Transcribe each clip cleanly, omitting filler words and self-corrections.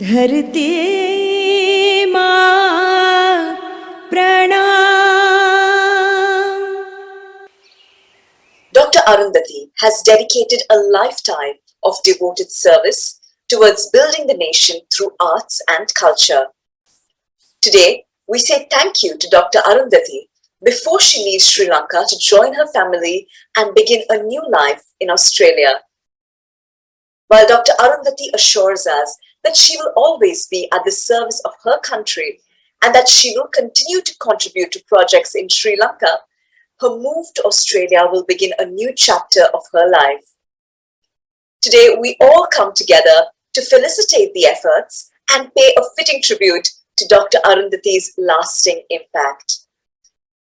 धरती माँ प्रणाम. Dr. Arundhati has dedicated a lifetime of devoted service towards building the nation through arts and culture. Today, we say thank you to Dr. Arundhati before she leaves Sri Lanka to join her family and begin a new life in Australia. While Dr. Arundhati assures us that she will always be at the service of her country and that she will continue to contribute to projects in Sri Lanka, her move to Australia will begin a new chapter of her life. Today, we all come together to felicitate the efforts and pay a fitting tribute to Dr. Arundhati's lasting impact.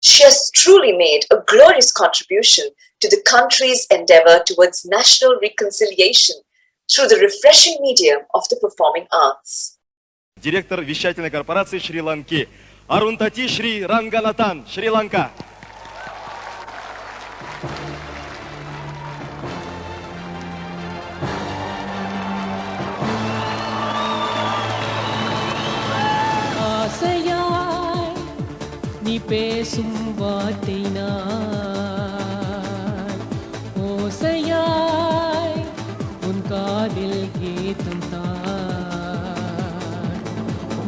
She has truly made a glorious contribution to the country's endeavor towards national reconciliation through the refreshing medium of the performing arts. Директор вещательной корпорации Шри-Ланки Арунтати Шри Ранганатан, Шри-Ланка. பேசும் வார்த்தைனாய் ஓசையாய் உன் காதில் கீதம் தான்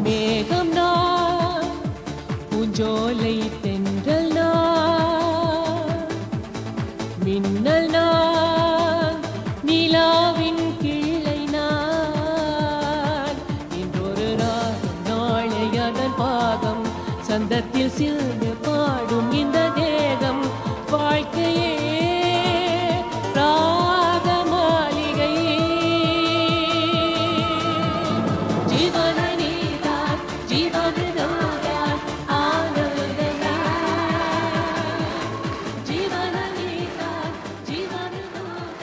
மேகம் நான் பூஞ்சோலை தென்றல் நான் மின்னல் நான் நிலாவின் கிளை நான் இன்றொரு நாளை அதன் பாகம் சந்தத்தில் சிறு பாடும் இந்த தேகம் வாழ்க்கையே ராக மாளிகை ஜீவன நீதான் ஜீவனதான் ஆனந்ததான் ஜீவன நீதான் ஜீவனதான்.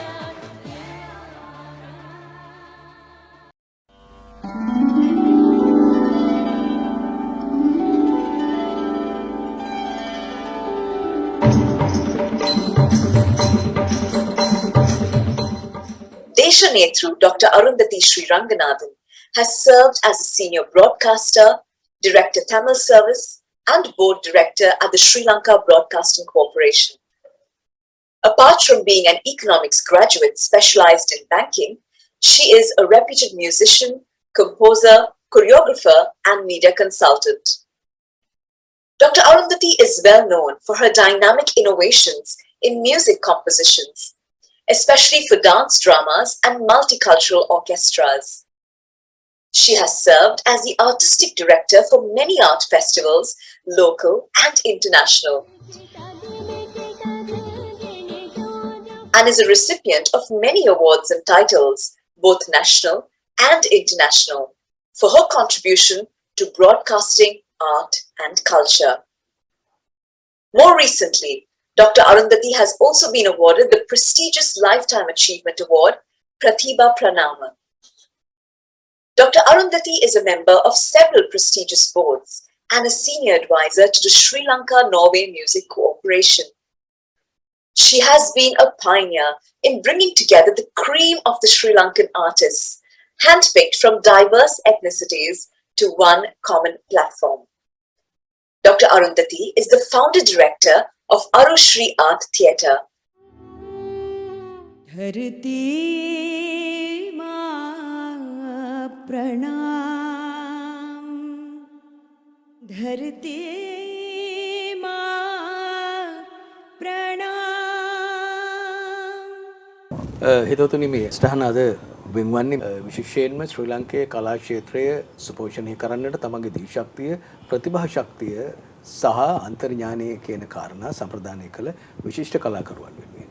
Deshanetru Dr. Arundhati Sri Ranganathan has served as a senior broadcaster, director Tamil service and board director at the Sri Lanka Broadcasting Corporation. Apart from being an economics graduate specialized in banking, she is a reputed musician, composer, choreographer and media consultant. Dr. Arundhati is well known for her dynamic innovations in music compositions, especially for dance dramas and multicultural orchestras. She has served as the artistic director for many art festivals, local and international, and is a recipient of many awards and titles, both national and international, for her contribution to broadcasting, art and culture. More recently, Dr. Arundhati has also been awarded the prestigious Lifetime Achievement Award, Pratibha Pranama. Dr. Arundhati is a member of several prestigious boards and a senior advisor to the Sri Lanka-Norway Music Cooperation. She has been a pioneer in bringing together the cream of the Sri Lankan artists, handpicked from diverse ethnicities, to one common platform. Dr. Arundhati is the founder director of Arushri Art Theatre. धरती माँ प्रणाम. धरती माँ प्रणाम. හිතවතුනි මේ ස්ථාන අද වෙන්වන්නේ විශේෂයෙන්ම ශ්‍රී ලංකේ කලා ක්ෂේත්‍රය සුපෝෂණය කරන්නට තමගේ දී ශක්තිය, ප්‍රතිභා ශක්තිය සහ අන්තර්ඥානය කියන කාරණා සම්ප්‍රදානය කළ විශිෂ්ට කලාකරුවන් වෙනුවෙන්.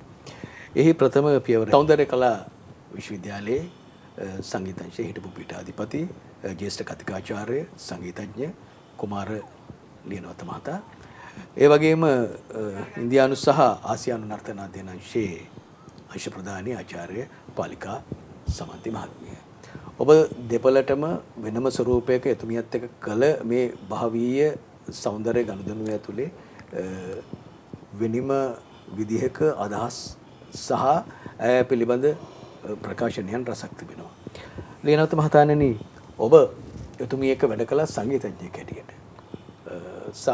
එහි ප්‍රථම පියවර සෞන්දර්ය කලා විශ්වවිද්‍යාලයේ සංගීතංශයේ හිටපු පීඨාධිපති ජ්‍යෙෂ්ඨ කතිකාචාර්ය සංගීතඥ කුමාර ලියනවත මහතා, ඒ වගේම ඉන්දියානු සහ ආසියානු නර්තන අධ්‍යයනංශයේ අංශ ප්‍රධානී ආචාර්ය පාලිකා සමන්ති මහත්මිය. ඔබ දෙපළටම වෙනම ස්වරූපයක එතුමියත් එක්ක කළ මේ භාවීය සෞන්දර්ය ගනුදෙනුව ඇතුලේ වෙනිම විදිහක අදහස් සහ පිළිබඳ ප්‍රකාශනයන් රසක් තිබෙනවා. ලියනවත මහතාණෙනි, ඔබ එතුමිය එක්ක වැඩ කළා සංගීතඥයෙක් හැටියට. සහ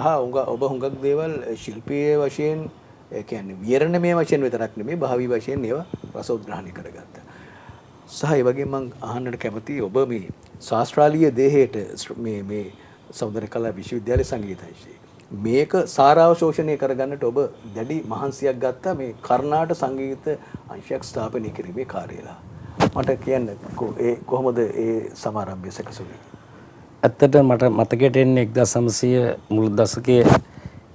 ඔබ හුඟක් දේවල් ශිල්පීය වශයෙන් ඒ කියන්නේ විවරණමය වශයෙන් විතරක් නෙමෙයි භාවී වශයෙන් ඒවා රසෝද්ග්‍රහණය කරගත්තා. සහ ඒ වගේම මම අහන්නට කැමතියි ඔබ මේ ශාස්ත්‍රාලීය දේහයට මේ සෞන්දර්ය කලා විශ්වවිද්‍යාලයේ සංගීතංශයේ මේක සාරාවශෝෂණය කරගන්නට ඔබ දැඩි මහන්සියක් ගත්තා මේ කර්ණාට සංගීත අංශයක් ස්ථාපනය කිරීමේ කාර්යලා. මට කියන්න කොහොමද ඒ සමාරම්භය සැකසුනේ? ඇත්තට මට මතකයට එන්නේ 1900 මුල් දශකයේ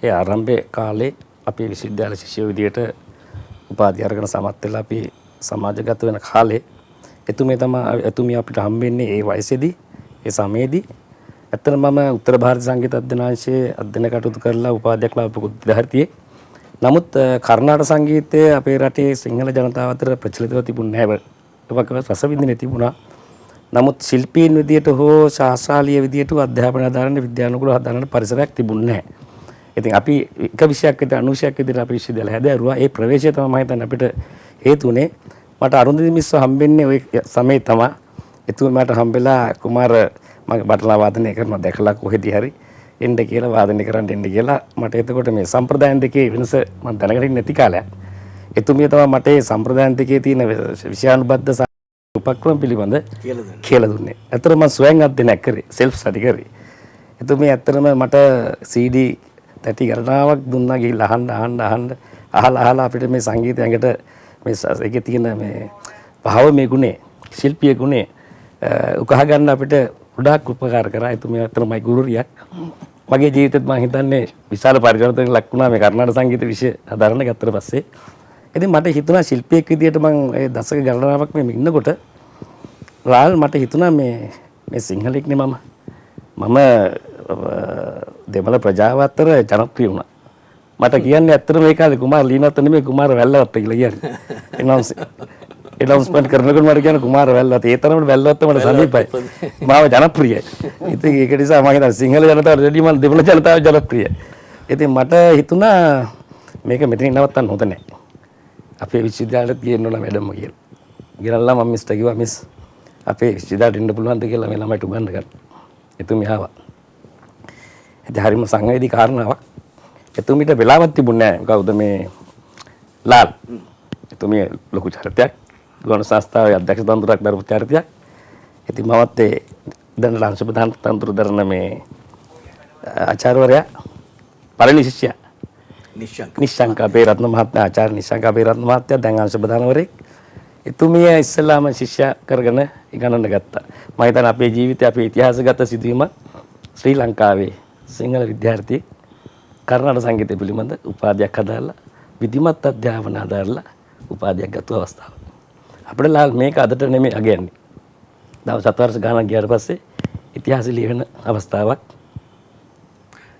ඒ ආරම්භයේ කාලේ අපි විශ්වවිද්‍යාල ශිෂ්‍ය විදියට උපාධිය අරගෙන සමත් වෙලා අපි සමාජගත වෙන කාලේ එතුමිය අපිට හම්බෙන්නේ ඒ වයසේදී ඒ සමයේදී. ඇත්තට මම උත්තර ಭಾರತ සංගීත අධ්‍යනාංශයේ අධ්‍යයන කටයුතු කරලා උපාධියක් ලබපු විද්‍යාර්ථියෙක්. නමුත් කර්ණාටක සංගීතය අපේ රටේ සිංහල ජනතාව අතර ප්‍රචලිතව තිබුණේ නැහැ. ඒක රස විඳින්නේ තිබුණා. නමුත් ශිල්පීන් විදියට හෝ ශාස්ත්‍රාලීය විදියට අධ්‍යාපන ආධාරණ විද්‍යානුකූල ආධාරණ පරිසරයක් තිබුණේ නැහැ. ඉතින් අපි එක විෂයක් විතර අනුශයක් විදියට අපි විශ්වවිද්‍යාලය හැදෑරුවා. ඒ ප්‍රවේශය තමයි මම හිතන්නේ අපිට හේතු උනේ. මට අරුන්දති මිස්ව හම්බෙන්නේ ওই සමයේ තමයි. එතුම මට හම්බෙලා කුමාර මම බටලා වාදනය කරනවා දැකලා කොහෙදී හරි එන්න කියලා වාදනය කරන්න එන්න කියලා මට එතකොට මේ සම්ප්‍රදායන් දෙකේ වෙනස මම දැනගෙන නැති කාලයක්. එතුමිය තමයි මට මේ සම්ප්‍රදායන් දෙකේ තියෙන විෂයානුබද්ධ උපක්‍රම පිළිබඳ කියලා දුන්නේ. ඇත්තටම මම ස්වයං අධ්‍යයනය කරේ self study කරේ. එතුමිය ඇත්තටම මට CD තැටි ගණනාවක් දුන්නා ගිහිල්ලා අහලා අපිට මේ සංගීතය ඇඟට මේ ඒකේ තියෙන මේ භාවමය ගුණේ ශිල්පීය ගුණේ උකහා ගන්න අපිට ගොඩාක් උපකාර කරා. එතුමිය ඇත්තටමයි ගුරුරියක්. මගේ ජීවිතෙත් මම හිතන්නේ විශාල පරිවර්තනයක් ලක් වුණා මේ කර්ණාටක සංගීත විෂය ආධාරණ ගත්තට පස්සේ. ඉතින් මට හිතුණා ශිල්පියෙක් විදියට මම ඒ දශක ගණනාවක් මේ ඉන්නකොට රාල් මට හිතුණා මේ සිංහලෙක්නේ මම දෙමළ ප්‍රජාව අතර ජනප්‍රිය වුණා. මට කියන්නේ ඇත්තටම මේ කාලේ කුමාර ලීනවත් නෙමෙයි කුමාර වැල්ලවත් කියලා කියන්නේ. එනවුන්ස්මන්ට් කරනකොට මට කියන කුමාර වැල්ලවත් ඒ තරමට වැල්ලවත් මට සමීපයි. මාව ජනප්‍රියයි. ඉතින් ඒක නිසා මම හිතනවා සිංහල ජනතාවට වැඩිය මම දෙමළ ජනතාව ජනප්‍රියයි. ඉතින් මට හිතුණා මේක මෙතනින් නවත්තන්න හොඳ නැහැ. අපේ විශ්වවිද්‍යාලෙත් ගියන්න ඕන වැඩම කියලා. ගිරල්ලා මම මිස්ට කිව්වා මිස් අපේ විශ්වවිද්‍යාලෙට ඉන්න පුළුවන්ද කියලා මේ ළමයිට උගන්වන්න ගන්න. එතුමිය ආවා. ඉතින් හරිම සංවේදී කාරණාවක්. එතුමිට වෙලාවක් තිබුණේ නැහැ. කවුද මේ ලාල්. එතුමිය ලොකු චරිතයක්. ගුවන් සංස්ථාවේ අධ්‍යක්ෂ තනතුරක් දරපු චරිතයක්. ඉතින් මමත් ඒ දැන් ලංශ ප්‍රධාන තනතුර දරන මේ ආචාර්යවරයා පළවෙනි ශිෂ්‍යයා නිශ්ශංක අපේරත්න මහත්මයා ආචාර්ය නිශ්ශංක අපේරත්න මහත්තයා දැන් අංශ ප්‍රධානවරයෙක්. එතුමිය ඉස්සෙල්ලාම ශිෂ්‍යයා කරගෙන ඉගෙනන්න ගත්තා. මම හිතන්නේ අපේ ජීවිතේ අපේ ඉතිහාසගත සිදුවීම ශ්‍රී ලංකාවේ සිංහල විද්‍යාර්ථී කර්ණාටක සංගීතය පිළිබඳ උපාධියක් හදාලා විධිමත් අධ්‍යාපන ආධාරලා උපාධියක් ගත්ත අවස්ථාව. අපේ ලාල් මේක අදට නෙමෙයි අගයන්නේ. දවස් 7 වර්ෂ ගානක් ගියාට පස්සේ ඉතිහාසය ලියවෙන අවස්ථාවක්.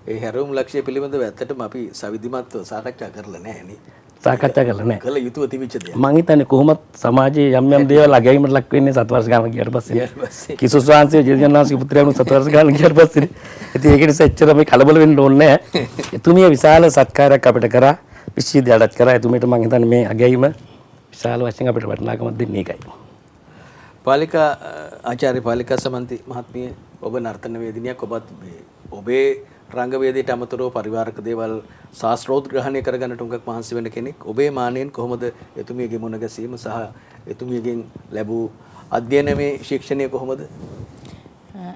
ඒ හැරවුම් ලක්ෂ්‍ය පිළිබඳව ඇත්තටම අපි සවිධිමත්ව සාකච්ඡා කරලා නැහැ නේ. සාකච්ඡා කරලා නැහැ. කළ යුතුව තිබිච්ච දෙයක්. මම හිතන්නේ කොහොමත් සමාජයේ යම් දේවල් අගයීමට ලක් වෙන්නේ 7 වර්ෂ ගානක් ගියාට පස්සේ. කිසුස් වහන්සේ ජේජන්නාන්සේගේ පුත්‍රයාණන් 7 වර්ෂ ගානක් ගියාට පස්සේ. ඉතින් ඒක නිසා එච්චර මේ කලබල වෙන්න ඕනේ නැහැ. එතුමිය විශාල සත්කාරයක් අපිට කරා. විශ්වවිද්‍යාලයට කරා. එතුමියට මම හිතන්නේ මේ අගයීම විශාල වශයෙන් අපිට වටිනාකමක් දෙන්නේ ඒකයි. පාලිකා ආචාර්ය පාලිකා සමන්ති මහත්මිය ඔබ නර්තන වේදිනියක් ඔබත් ඔබේ රංගවේදයට අමතරව පරිවාරක දේවල් ශාස්ත්‍රෝත්ග්‍රහණය කරගන්නට උඟක් මහන්සි වෙන කෙනෙක්. ඔබේ මානෙන් කොහොමද එතුමියගේ මුණ ගැසීම සහ එතුමියගෙන් ලැබූ අධ්‍යයනමේ ශික්ෂණය කොහොමද?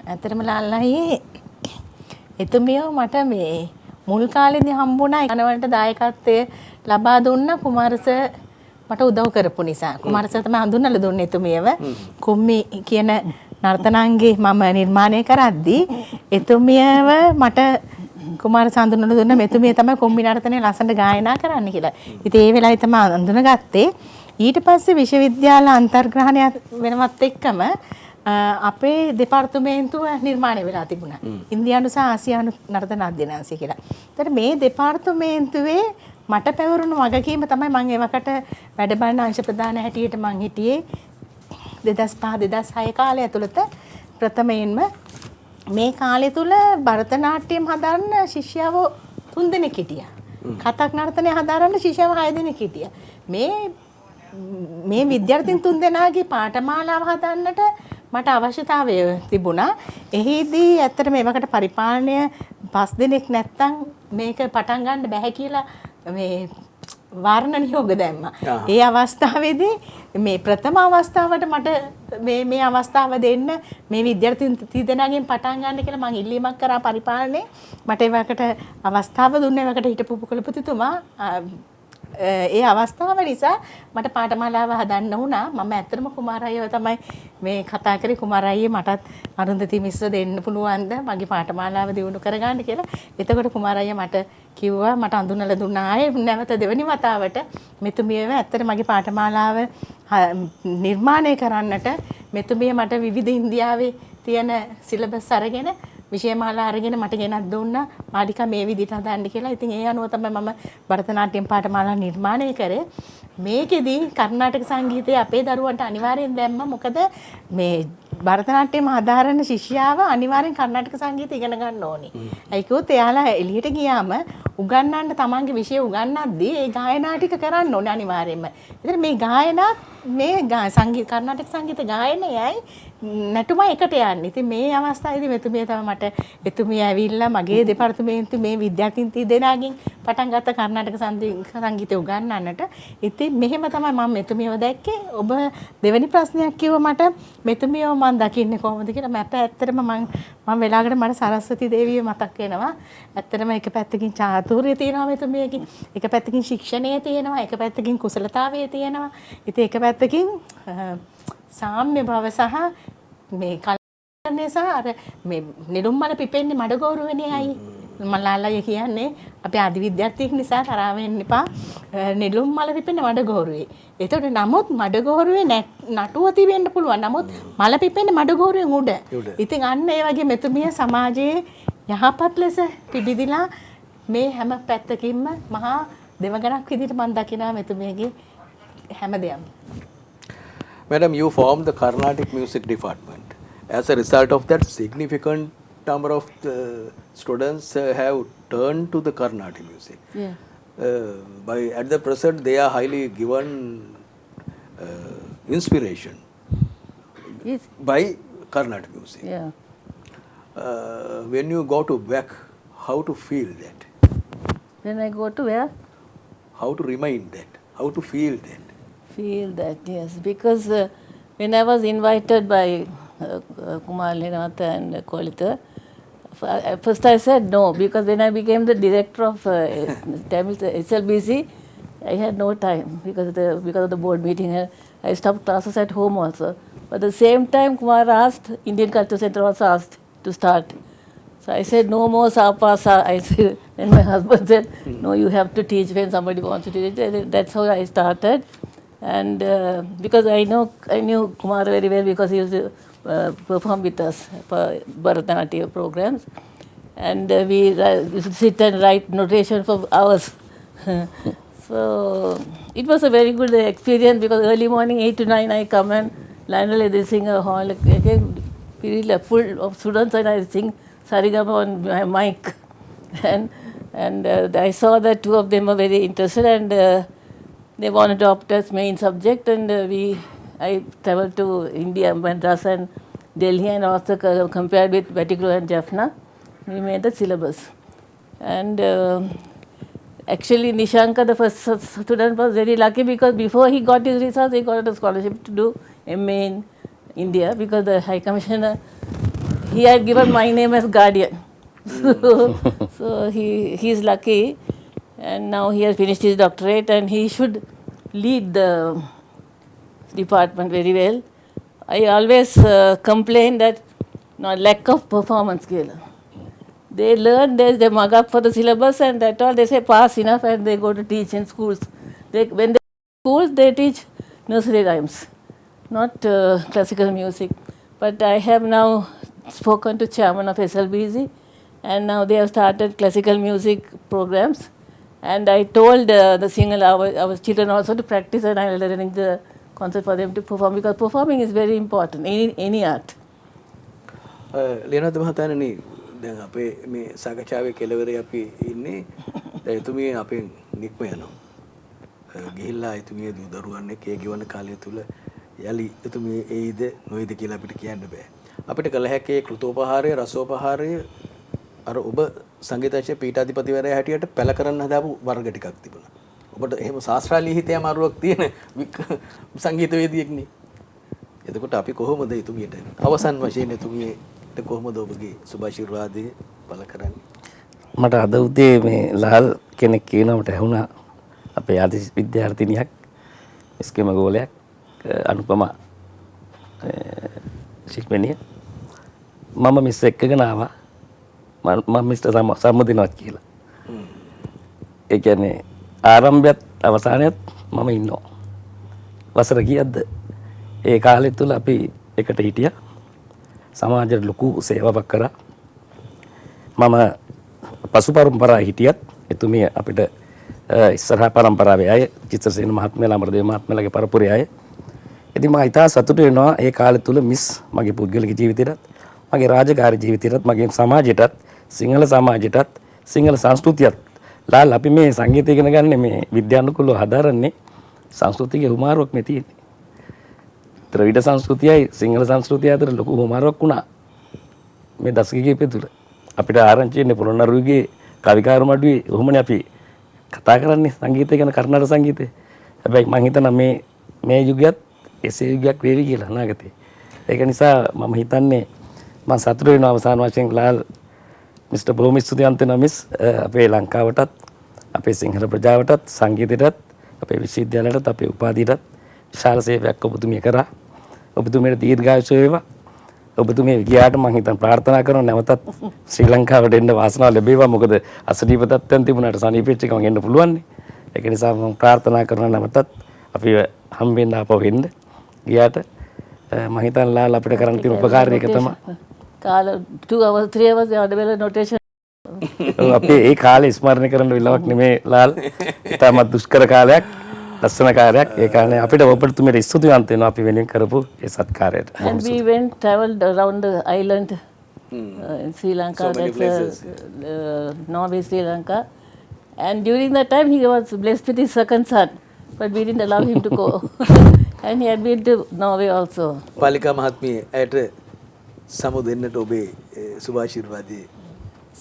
ඇත්තටම ලාල්ලායි එතුමියෝ මට මේ මුල් කාලේදී හම්බුණා යනවලට දායකත්වය ලබා දුන්න කුමාරස මට උදව් කරපු නිසා. කුමාරස තමයි හඳුන්වලා දුන්නේ එතුමියව. කුම්මි කියන නර්තනාංගේ මම නිර්මාණය කරද්දී එතුමියව මට කුමාරස හඳුන්වලා දුන්න මෙතුමිය තමයි කුම්මි නර්තනය ලස්සනට ගායනා කරන්න කියලා. ඉතින් ඒ වෙලාවේ තමයි හඳුනගත්තේ. ඊට පස්සේ විශ්වවිද්‍යාල අන්තර්ග්‍රහණය වෙනවත් එක්කම අපේ දෙපාර්තමේන්තුව නිර්මාණය වෙලා තිබුණා. ඉන්දියානු සහ ආසියානු නර්තන අධ්‍යනාංශය කියලා. ඒතර මේ දෙපාර්තමේන්තුවේ මට පැවරුණු වගකීම තමයි මම ඒවකට වැඩ බලන අංශ ප්‍රධාන හැටියට මම හිටියේ 2005-2006 කාලය ඇතුළත ප්‍රථමයෙන්ම මේ කාලය තුල භරතනාට්‍යම් හදාරන ශිෂ්‍යයෝ 3 දෙනෙක් හිටියා. කතක් නර්තනය හදාරන ශිෂ්‍යයෝ 6 දෙනෙක් හිටියා. මේ විද්‍යාර්ථීන් 3 දෙනාගේ පාඨමාලාව හදන්නට මට අවශ්‍යතාවය තිබුණා. එහිදී ඇත්තට මේවකට පරිපාලනය 5 දිනක් නැත්තම් මේක පටන් ගන්න බෑ කියලා මේ වාරණ නියෝග දැම්මා. ඒ අවස්ථාවේදී මේ ප්‍රථම අවස්ථාවට මට මේ අවස්ථාව දෙන්න මේ විද්‍යාර්ථීන් තිදෙනාගෙන් පටන් ගන්න කියලා මම ඉල්ලීමක් කරා පරිපාලනයේ. මට ඒවකට අවස්ථාව දුන්නේ ඒවකට හිටපු කුලපතිතුමා. ඒ අවස්ථාව නිසා මට පාඨමාලාව හදන්න වුණා. මම ඇත්තටම කුමාර අයියව තමයි මේ කතා කරේ. කුමාර අයියේ මටත් අරුන්දති මිස්ව දෙන්න පුළුවන්ද මගේ පාඨමාලාව දියුණු කරගන්න කියලා. එතකොට කුමාර අයියා මට කිව්වා මට අඳුනලා දුන්නා ආයේ නැවත දෙවෙනි වතාවට මෙතුමියව ඇත්තට මගේ පාඨමාලාව නිර්මාණය කරන්නට මෙතුමිය මට විවිධ ඉන්දියාවේ තියෙන සිලබස් අරගෙන විෂයමාලා අරගෙන මට ගෙනත් දුන්නා මාලිකා මේ විදිහට හදන්න කියලා. ඉතින් ඒ අනුව තමයි මම භරතනාට්‍යම් පාඨමාලා නිර්මාණය කරේ. මේකෙදි කර්ණාටක සංගීතය අපේ දරුවන්ට අනිවාර්යෙන් දැම්මා. මොකද මේ භරතනාට්‍යම ආධාරණ ශිෂ්‍යාව අනිවාර්යෙන් කර්ණාටක සංගීතය ඉගෙන ගන්න ඕනේ. ඒ කිව්වොත් එයාලා එළියට ගියාම උගන්වන්න තමන්ගේ විෂය උගන්වද්දී ඒ ගායනා ටික කරන්න ඕනේ අනිවාර්යෙන්ම. ඉතින් මේ ගායනා මේ සංගීත කර්ණාටක සංගීත ගායනයයි නැටුමයි එකට යන්නේ. ඉතින් මේ අවස්ථාවේදී මෙතුමිය තමයි මට එතුමිය ඇවිල්ලා මගේ දෙපාර්තමේන්තුවේ මේ විද්‍යාර්ථීන් දෙදෙනාගෙන් පටන් ගත්ත කර්ණාටක සංගීතය උගන්වන්නට. ඉතින් මෙහෙම තමයි මම මෙතුමියව දැක්කේ. ඔබ දෙවෙනි ප්‍රශ්නයක් කිව්ව මට මෙතුමියව මම දකින්නේ කොහොමද කියලා. මට ඇත්තටම මම වෙලාවකට මට සරස්වති දේවිය මතක් වෙනවා. ඇත්තටම එක පැත්තකින් චාතුර්ය තියෙනවා මෙතුමියකින්. එක පැත්තකින් ශික්ෂණය තියෙනවා. එක පැත්තකින් කුසලතාවය තියෙනවා. ඉතින් එක පැත්තකින් සාම්‍ය භව සහ මේ කල්පනය සහ අර මේ නිරුම්මල පිපෙන්නේ මඩගෝරුවනේ අයි. මල්ලාලය කියන්නේ අපි ආදි විද්‍යාර්ථියෙක් නිසා තරහ වෙන්න එපා. නිරුම්මල පිපෙන්නේ මඩගෝරුවේ. ඒතකොට නමුත් මඩගෝරුවේ නටුව තිබෙන්න පුළුවන්. නමුත් මල පිපෙන්නේ මඩගෝරුවෙන් උඩ. ඉතින් අන්න ඒ වගේ මෙතුමිය සමාජයේ යහපත් ලෙස පිබිදිලා මේ හැම පැත්තකින්ම මහා දෙවගණක් විදිහට මම දකිනවා මෙතුමියගේ හැම දෙයක්ම. Madam, you formed the Carnatic Music Department. As a result of that, significant number of the students have turned to the Carnatic music. Yeah. At the present, they are highly given inspiration Yes. by Carnatic music. Yeah. When you go to back, how to feel that? When I go to where? How to remind that? How to feel that? Feel that, yes. Because when I was invited by Kumar Lenatha and Kolita, first I said no, because when I became the director of Tamil SLBC, I had no time because of the board meeting. I stopped classes at home also. But at the same time, Kumar asked, Indian Culture Center also asked to start. So I said, no more Sapa. I said, then my husband said, no, you have to teach when somebody wants to teach. That's how I started. And because I knew Kumar very well because he used to perform with us for Bharatanatyam programs. And we used to sit and write notation for hours. So it was a very good experience because early morning 8 to 9 I come and Lionel they sing a hall again period full of students and I sing Sarigama on my mic. And I saw that two of them were very interested and they wanted to opt as main subject and I traveled to India, Madras and Delhi and also compared with Bettigro and Jaffna. We made the syllabus. And actually Nishanka, the first student, was very lucky because before he got his results, he got a scholarship to do MA in India because the High Commissioner, he had given my name as guardian. So he is lucky. And now he has finished his doctorate and he should lead the department very well. I always complain that lack of performance skill. They learn, they mug up for the syllabus and that all, they say pass enough and they go to teach in schools. When they schools, they teach nursery rhymes, not classical music. But I have now spoken to chairman of SLBC and now they have started classical music programs. And I told the singer, our children also to practice and I will arrange the concert for them to perform because performing is very important, any art. ලේනද මහතානනි දැන් අපේ මේ සාකච්ඡාවේ කෙලවරේ අපි ඉන්නේ දැන් එතුමිය අපෙන් නික්ම යනවා ගිහිල්ලා එතුමිය දරුවන් එක්ක ඒ ගෙවන කාලය තුල යලි එතුමිය එයිද නොයිද කියලා අපිට කියන්න බෑ. අපිට කළ හැකේ කෘතෝපහාරය රසෝපහාරය අර ඔබ සංගීතශ පීඨාධිපතිවරයා හැටියට පැල කරන්න හදාපු වර්ග ටිකක් තිබුණා. ඔබට එහෙම ශාස්ත්‍රාලීය හිතේ අමාරුවක් තියෙන සංගීතවේදියෙක්නේ. එතකොට අපි කොහොමද එතුමියට අවසන් වශයෙන් එතුමියට කොහොමද ඔබගේ සුභාශිර්වාදය පළ කරන්නේ? මට අද උදේ මේ ලාල් කෙනෙක් කියනවට ඇහුණා අපේ ආදි විද්‍යාර්ථිනියක් ස්කේම ගෝලයක් අනුපමා ශිල්පිනිය මම මිස් එක්කගෙන ආවා මම මිස්ට සම්මුදිනවත් කියලා. ඒ කියන්නේ ආරම්භයත් අවසානයත් මම ඉන්නවා. වසර කීයක්ද ඒ කාලය තුල අපි එකට හිටියා. සමාජයට ලොකු සේවාවක් කරා. මම පසු පරම්පරාවේ හිටියත් එතුමිය අපිට ඉස්සරහා පරම්පරාවේ අය චිත්‍රසේන මහත්මයාලා අමරදේව මහත්මයාලාගේ පරපුරේ අය. ඉතින් මම ඉතා සතුටු වෙනවා ඒ කාලය තුල මිස් මගේ පුද්ගලික ජීවිතේටත් මගේ රාජකාරී ජීවිතේටත් මගේ සමාජයටත් සිංහල සමාජයටත් සිංහල සංස්කෘතියත් ලාල් අපි මේ සංගීතය ඉගෙන ගන්න මේ විද්‍යානුකූලව හදාරන්නේ සංස්කෘතික හුමාරුවක් මේ තියෙන්නේ. ත්‍රිවිධ සංස්කෘතියයි සිංහල සංස්කෘතිය අතර ලොකු හුමාරුවක් වුණා මේ දශක කිහිපය තුල. අපිට ආරංචි වෙන්නේ පොළොන්නරුවේ කවිකාරු මඩුවේ ඔහොමනේ අපි කතා කරන්නේ සංගීතය ගැන කර්ණාටක සංගීතය. හැබැයි මම හිතනවා මේ යුගයත් එසේ යුගයක් වේවි කියලා අනාගතේ. ඒක නිසා මම හිතන්නේ මම සතුටු වෙනවා අවසාන වශයෙන් ලාල් මිස්ටර් බොහොම ස්තුතිවන්ත වෙනවා මිස් අපේ ලංකාවටත් අපේ සිංහල ප්‍රජාවටත් සංගීතයටත් අපේ විශ්වවිද්‍යාලයටත් අපේ උපාධියටත් විශාල සේවයක් ඔබතුමිය කරා. ඔබතුමියට දීර්ඝායුෂ වේවා. ඔබතුමිය ගියාට මම හිතන් ප්‍රාර්ථනා කරනවා නැවතත් ශ්‍රී ලංකාවට එන්න වාසනාව ලැබේවා. මොකද අසනීප තත්ත්වයන් තිබුණාට සනීපෙච්ච එකම එන්න පුළුවන් නේ. ඒක නිසා මම ප්‍රාර්ථනා කරනවා නැවතත් අපි හම්බෙන්න ආපහු එන්න. ගියාට මම හිතන් ලාල් අපිට කරන්න තියෙන උපකාරය එක තමයි කාල 2 hours 3 hours යඩ වෙල නොටේෂන් අපේ ඒ කාලේ ස්මරණය කරන්න වෙලාවක් නෙමේ ලාල්. ඉතාමත් දුෂ්කර කාලයක් ලස්සන කාර්යයක්. ඒ කාරණේ අපිට ඔබතුමියට ස්තුතිවන්ත වෙනවා අපි වෙනුවෙන් කරපු ඒ සත්කාරයට. and we went traveled around the island in Sri Lanka, So many places. Norway, Sri Lanka, and during that time he was blessed with his second son, but we didn't allow him to go. And he had been to Norway also. පාලිකා මහත්මිය ඇයට සමු දෙන්නට ඔබේ සුභාශිර්වාදය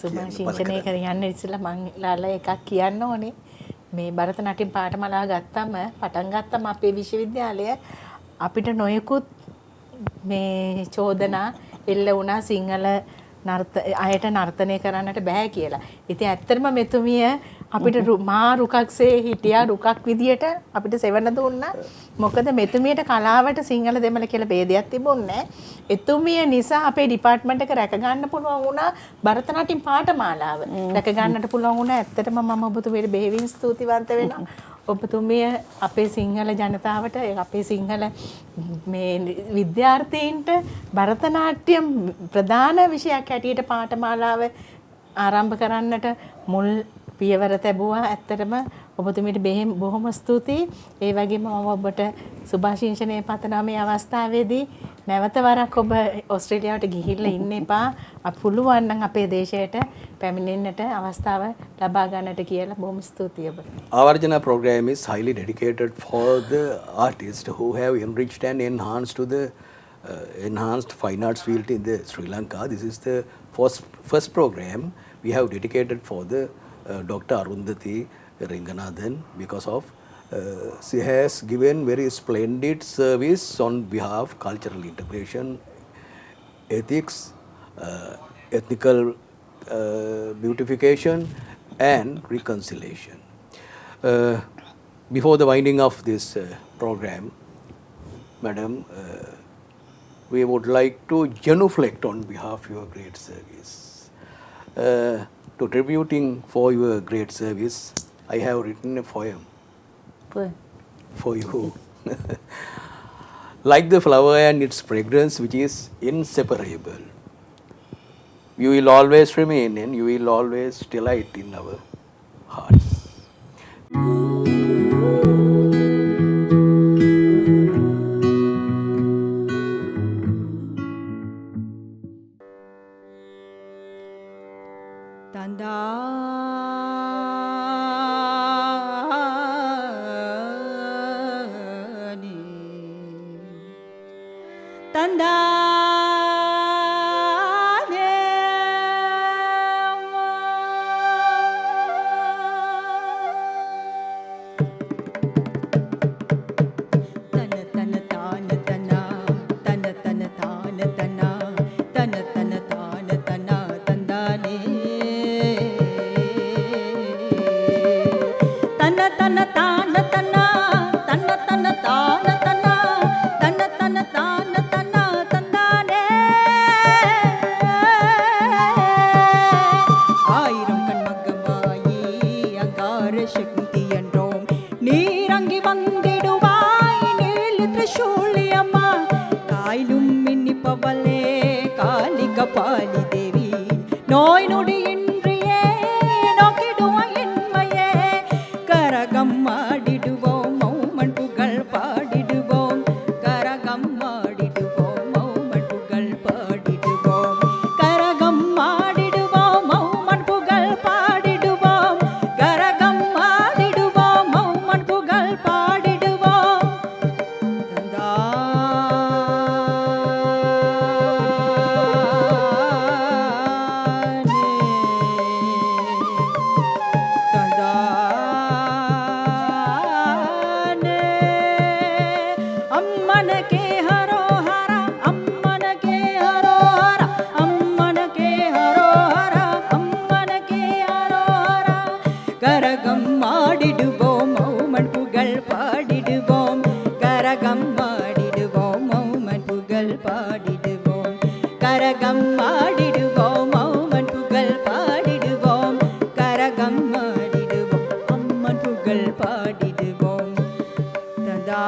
සුභාශිංසනය කර යන්න ඉස්සෙල්ලා මං ලාලා එකක් කියන්න ඕනේ. මේ භරත නාට්‍යම් පාඨමාලා පටන් ගත්තම අපේ විශ්වවිද්‍යාලය අපිට නොයෙකුත් මේ චෝදනා එල්ල වුණා සිංහල අයට නර්තනය කරන්නට බෑ කියලා. ඉතින් ඇත්තටම මෙතුමිය අපිට මා රුකක්සේ හිටියා රුකක් විදියට අපිට සෙවන දුන්නා. මොකද මෙතුමියට කලාවට සිංහල දෙමළ කියලා ભેදයක් තිබුණේ නැහැ. එතුමිය නිසා අපේ ඩිපාර්ට්මන්ට් එක රැක ගන්න පුළුවන් වුණා භරත නාට්‍යම් පාඨමාලාව. රැක ගන්නට පුළුවන් වුණා. ඇත්තටම මම ඔබතුමියට බෙහෙවින් ස්තුතිවන්ත වෙනවා. ඔබතුමිය අපේ සිංහල ජනතාවට අපේ සිංහල මේ විද්‍යාර්ථීන්ට භරත නාට්‍යම් ප්‍රධාන විෂයක් හැටියට පාඨමාලාව ආරම්භ කරන්නට මුල් පියවර තැබුවා. ඇත්තටම ඔබතුමියට බොහොම ස්තුතියි. ඒ වගේම මම ඔබට සුභාශිංසනය පතනවා මේ අවස්ථාවේදී. නැවත වරක් ඔබ ඕස්ට්‍රේලියාවට ගිහිල්ලා ඉන්න එපා. පුළුවන් නම් අපේ දේශයට පැමිණෙන්නට අවස්ථාව ලබා ගන්නට කියලා බොහොම ස්තුතියි ඔබට. Avarjana program is highly dedicated for the artists who have enriched and enhanced to the enhanced fine arts field in the Sri Lanka. This is the first program we have dedicated for the Dr. Arundhati Ranganathan because of she has given very splendid service on behalf of cultural integration, ethics, ethnical beautification and reconciliation. Before the winding of this program, Madam, we would like to genuflect on behalf of your great service. To tributing for your great service, I have written a poem for you. Like the flower and its fragrance, which is inseparable, you will always remain and you will always delight in our hearts. ஆயிரம் கண்மகமாயி அகார சக்தி என்றோம் நீரங்கி வந்திடுவாய் நீலி திரிசூலியம்மா காயிலும் மின்னிப்பவளே காளிக poly தேவி நோய் நொடியின்றியே நோக்கிடுவாய் என்மையே கரகம் ஆடிடுவோம் மௌமன் புகழ் பாடிடுவோம் கரகம் ஆடிடுவோம் மௌமன் புகழ் பாடிடுவோம் கரகம் ஆடிடுவோம் மௌமன் புகழ் பாடிடுவோம் கரகம் ஆடிடுவோம் மௌமன் புகழ் பாடிடுவோம் அம்மனகே ஹரோஹர அம்மனகே ஹரோஹர அம்மனகே ஹரோஹர அம்மனகே ஹரோஹர கரகம் ஆடிடுவோம் மௌமன் புகழ் பாடிடுவோம் கரகம் ஆடிடுவோம் மௌமன் புகழ் பாடிடுவோம் கரகம் ஆடிடுவோம் மௌமன் புகழ் பாடிடுவோம் கரகம் ஆடிடுவோம் அம்மன் புகழ் பாடிடுவோம் ததா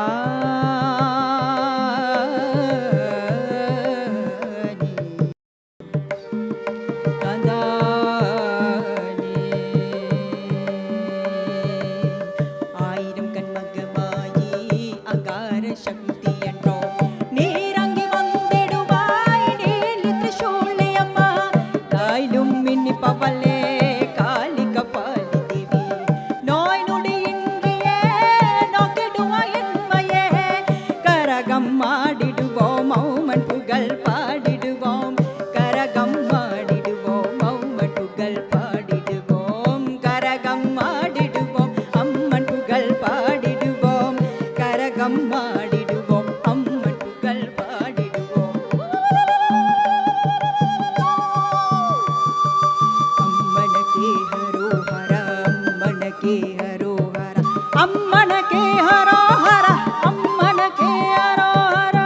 ஆயிரம் கண்மகமாயி அகார சக்தி என்றோம் நீரங்கி வந்திடுவாய் நீலி திரிசூலியம்மா காயிலும் மின்னிப்பவளே காளிக பாலி தேவி நோய் நொடியின்றியே நோக்கிடுவாய் என்மையே கரகம் ஆடிடுவோம் மௌமன் புகழ் பாடிடுவோம் கரகம் ஆடிடுவோம் மௌமன் புகழ் பாடிடுவோம் கரகம் ஆடிடுவோம் அம்மன் புகழ் பாடிடுவோம் கரகம் ஆடிடுவோம் அம்மன் புகழ் பாடிடுவோம் அம்மனகே ஹரோஹர அம்மனகே ஹரோஹர அம்மனகே ஹரோஹர அம்மனகே ஹரோஹர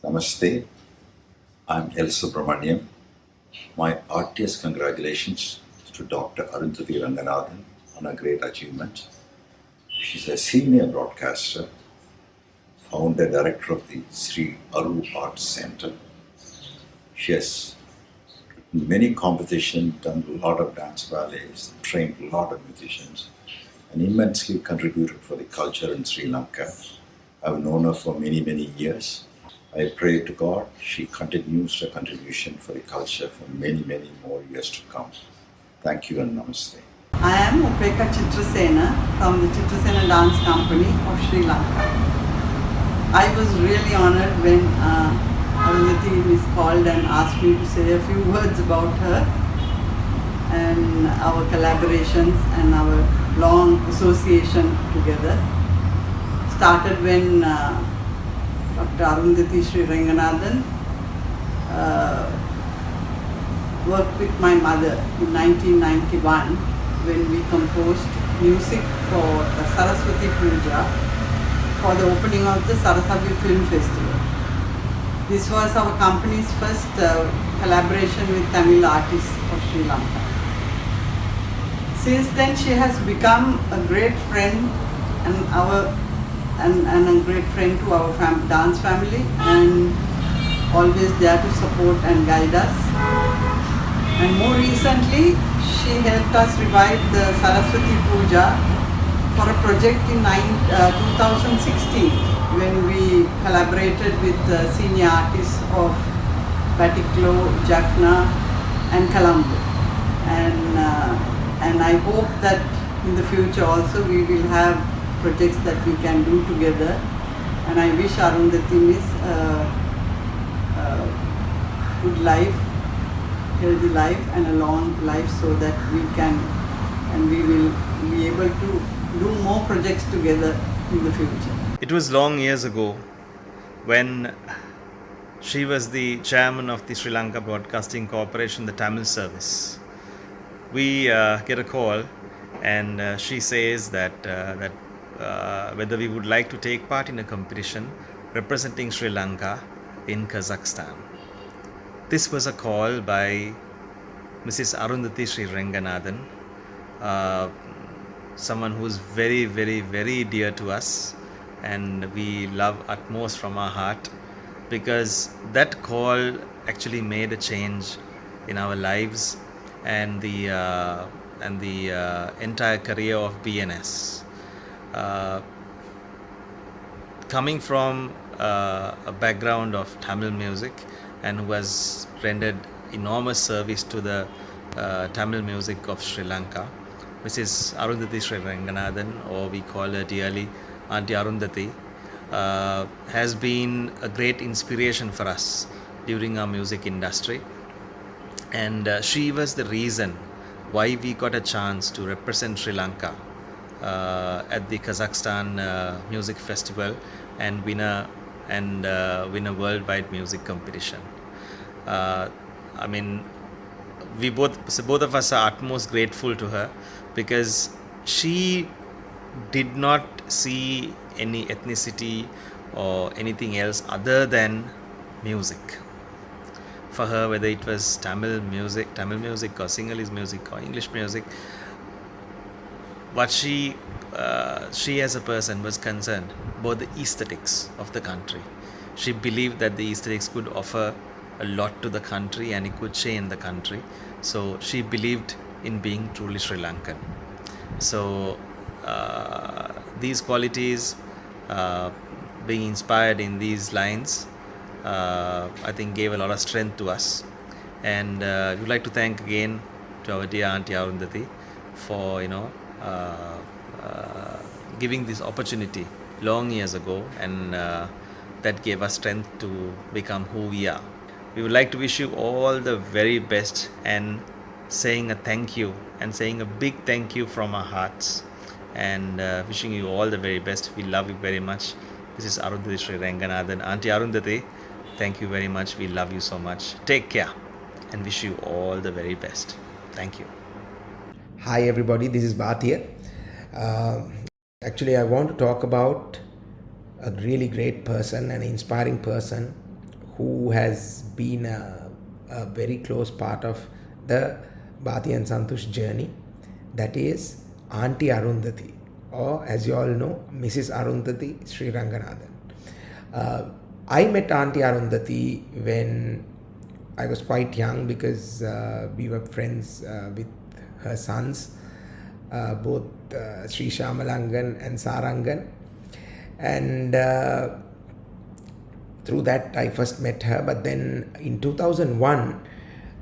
Namaste, I'm L. Subramaniam. My heartiest congratulations to Dr. Arunanandaya Ranganathan on a great achievement. She's a senior broadcaster, founder director of the Sri Aru Arts Center. She has written many competitions, done a lot of dance ballets, trained a lot of musicians, and immensely contributed for the culture in Sri Lanka. I've known her for many, many years. I pray to God she continues her contribution for the culture for many, many more years to come. Thank you and namaste. I am Upeka Chitrasena from the Chitrasena Dance Company of Sri Lanka. I was really honored when Arunanandaya was called and asked me to say a few words about her and our collaborations and our long association together. Started when Dr. Arunanandaya Sri Ranganathan worked with my mother in 1991 when we composed music for the Saraswati Puja for the opening of the Saraswati Film Festival. This was our company's first collaboration with Tamil artists of Sri Lanka. Since then she has become a great friend and a great friend to our dance family and always there to support and guide us. And more recently, she helped us revive the Saraswati Puja for a project in 2016 when we collaborated with senior artists of Batiklo, Jaffna and Colombo. And I hope that in the future also we will have projects that we can do together. And I wish Arundhati Miss good life, healthy life and a long life so that we can and we will be able to do more projects together in the future. It was long years ago when she was the chairman of the Sri Lanka Broadcasting Corporation, the Tamil service. We get a call and she says that whether we would like to take part in a competition representing Sri Lanka in Kazakhstan. This was a call by Mrs. Arundhati Sri Ranganathan, someone who is very, very, very dear to us and we love utmost from our heart, because that call actually made a change in our lives and the entire career of BNS. Coming from a background of Tamil music and who has rendered enormous service to the Tamil music of Sri Lanka, Mrs. Arundhati Sri Ranganathan, or we call her dearly Auntie Arundhati, has been a great inspiration for us during our music industry. And she was the reason why we got a chance to represent Sri Lanka at the Kazakhstan Music Festival and win a worldwide music competition. I mean, both of us are utmost grateful to her because she did not see any ethnicity or anything else other than music. For her, whether it was Tamil music or Sinhalese music or English music, what she as a person was concerned about the aesthetics of the country. She believed that the aesthetics could offer a lot to the country and it could change the country. So she believed in being truly Sri Lankan. So these qualities, being inspired in these lines, I think gave a lot of strength to us. And we would like to thank again to our dear Auntie Arundhati for giving this opportunity long years ago, and that gave us strength to become who we are. We would like to wish you all the very best and saying a thank you and saying a big thank you from our hearts and wishing you all the very best. We love you very much. This is Arundhati Sri Ranganathan. Auntie Arundhati, thank you very much. We love you so much. Take care and wish you all the very best. Thank you. Hi everybody, this is Bhatia. Actually, I want to talk about a really great person, an inspiring person who has been a very close part of the Bhati and Santush journey. That is Auntie Arundhati, or as you all know, Mrs. Arundhati Sri Ranganathan. I met Auntie Arundhati when I was quite young because we were friends with her sons, both Sri Shamalangan and Sarangan, and through that I first met her. But then in 2001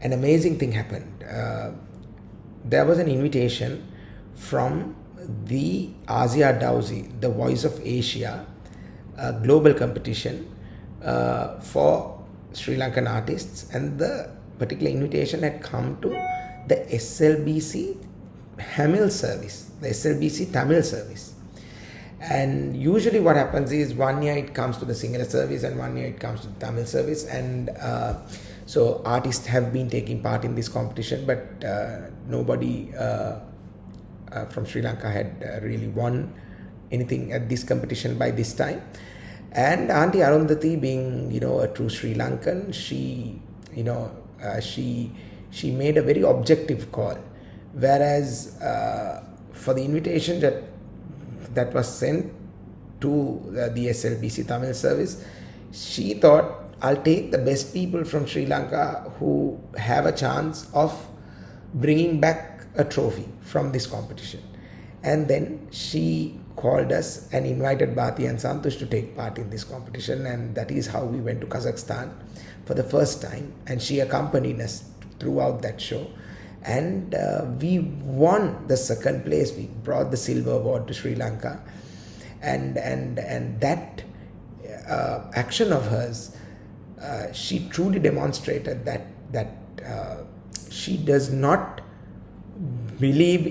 an amazing thing happened. There was an invitation from the Asia Dowsy, the Voice of Asia, global competition for Sri Lankan artists, and the particular invitation had come to the SLBC Tamil service, the SLBC Tamil service. And usually what happens is 1 year it comes to the Sinhala service and 1 year it comes to the Tamil service, and so artists have been taking part in this competition, but nobody from Sri Lanka had really won anything at this competition by this time. And Auntie Arundhati, being a true Sri Lankan, she made a very objective call, whereas for the invitation that was sent to the SLBC Tamil service, she thought, I'll take the best people from Sri Lanka who have a chance of bringing back a trophy from this competition. And then she called us and invited Bhati and Santosh to take part in this competition, and that is how we went to Kazakhstan for the first time, and she accompanied us throughout that show. And we won the second place. We brought the silver award to Sri Lanka, and that action of hers, she truly demonstrated that she does not believe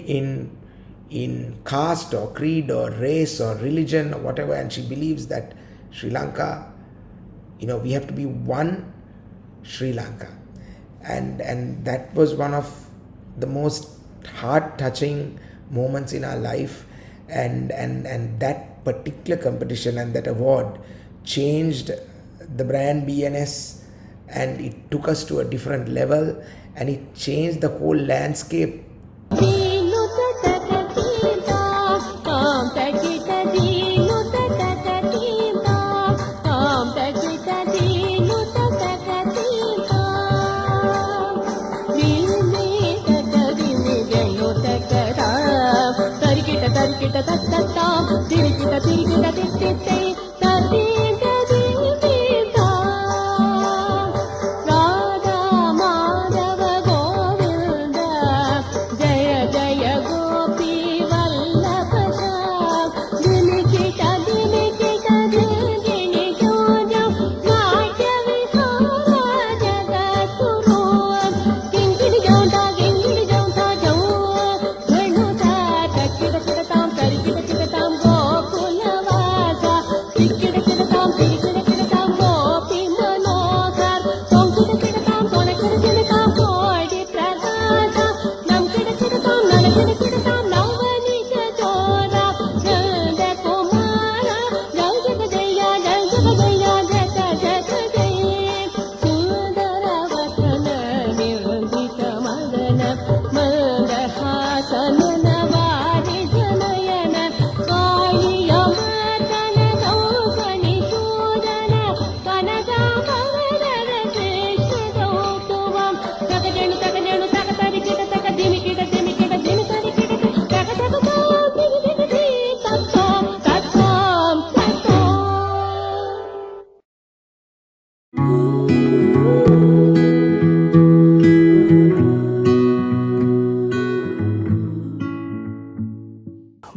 in caste or creed or race or religion or whatever, and she believes that Sri Lanka, we have to be one Sri Lanka, and that was one of the most heart-touching moments in our life, and that particular competition and that award changed the brand BNS, and it took us to a different level, and it changed the whole landscape.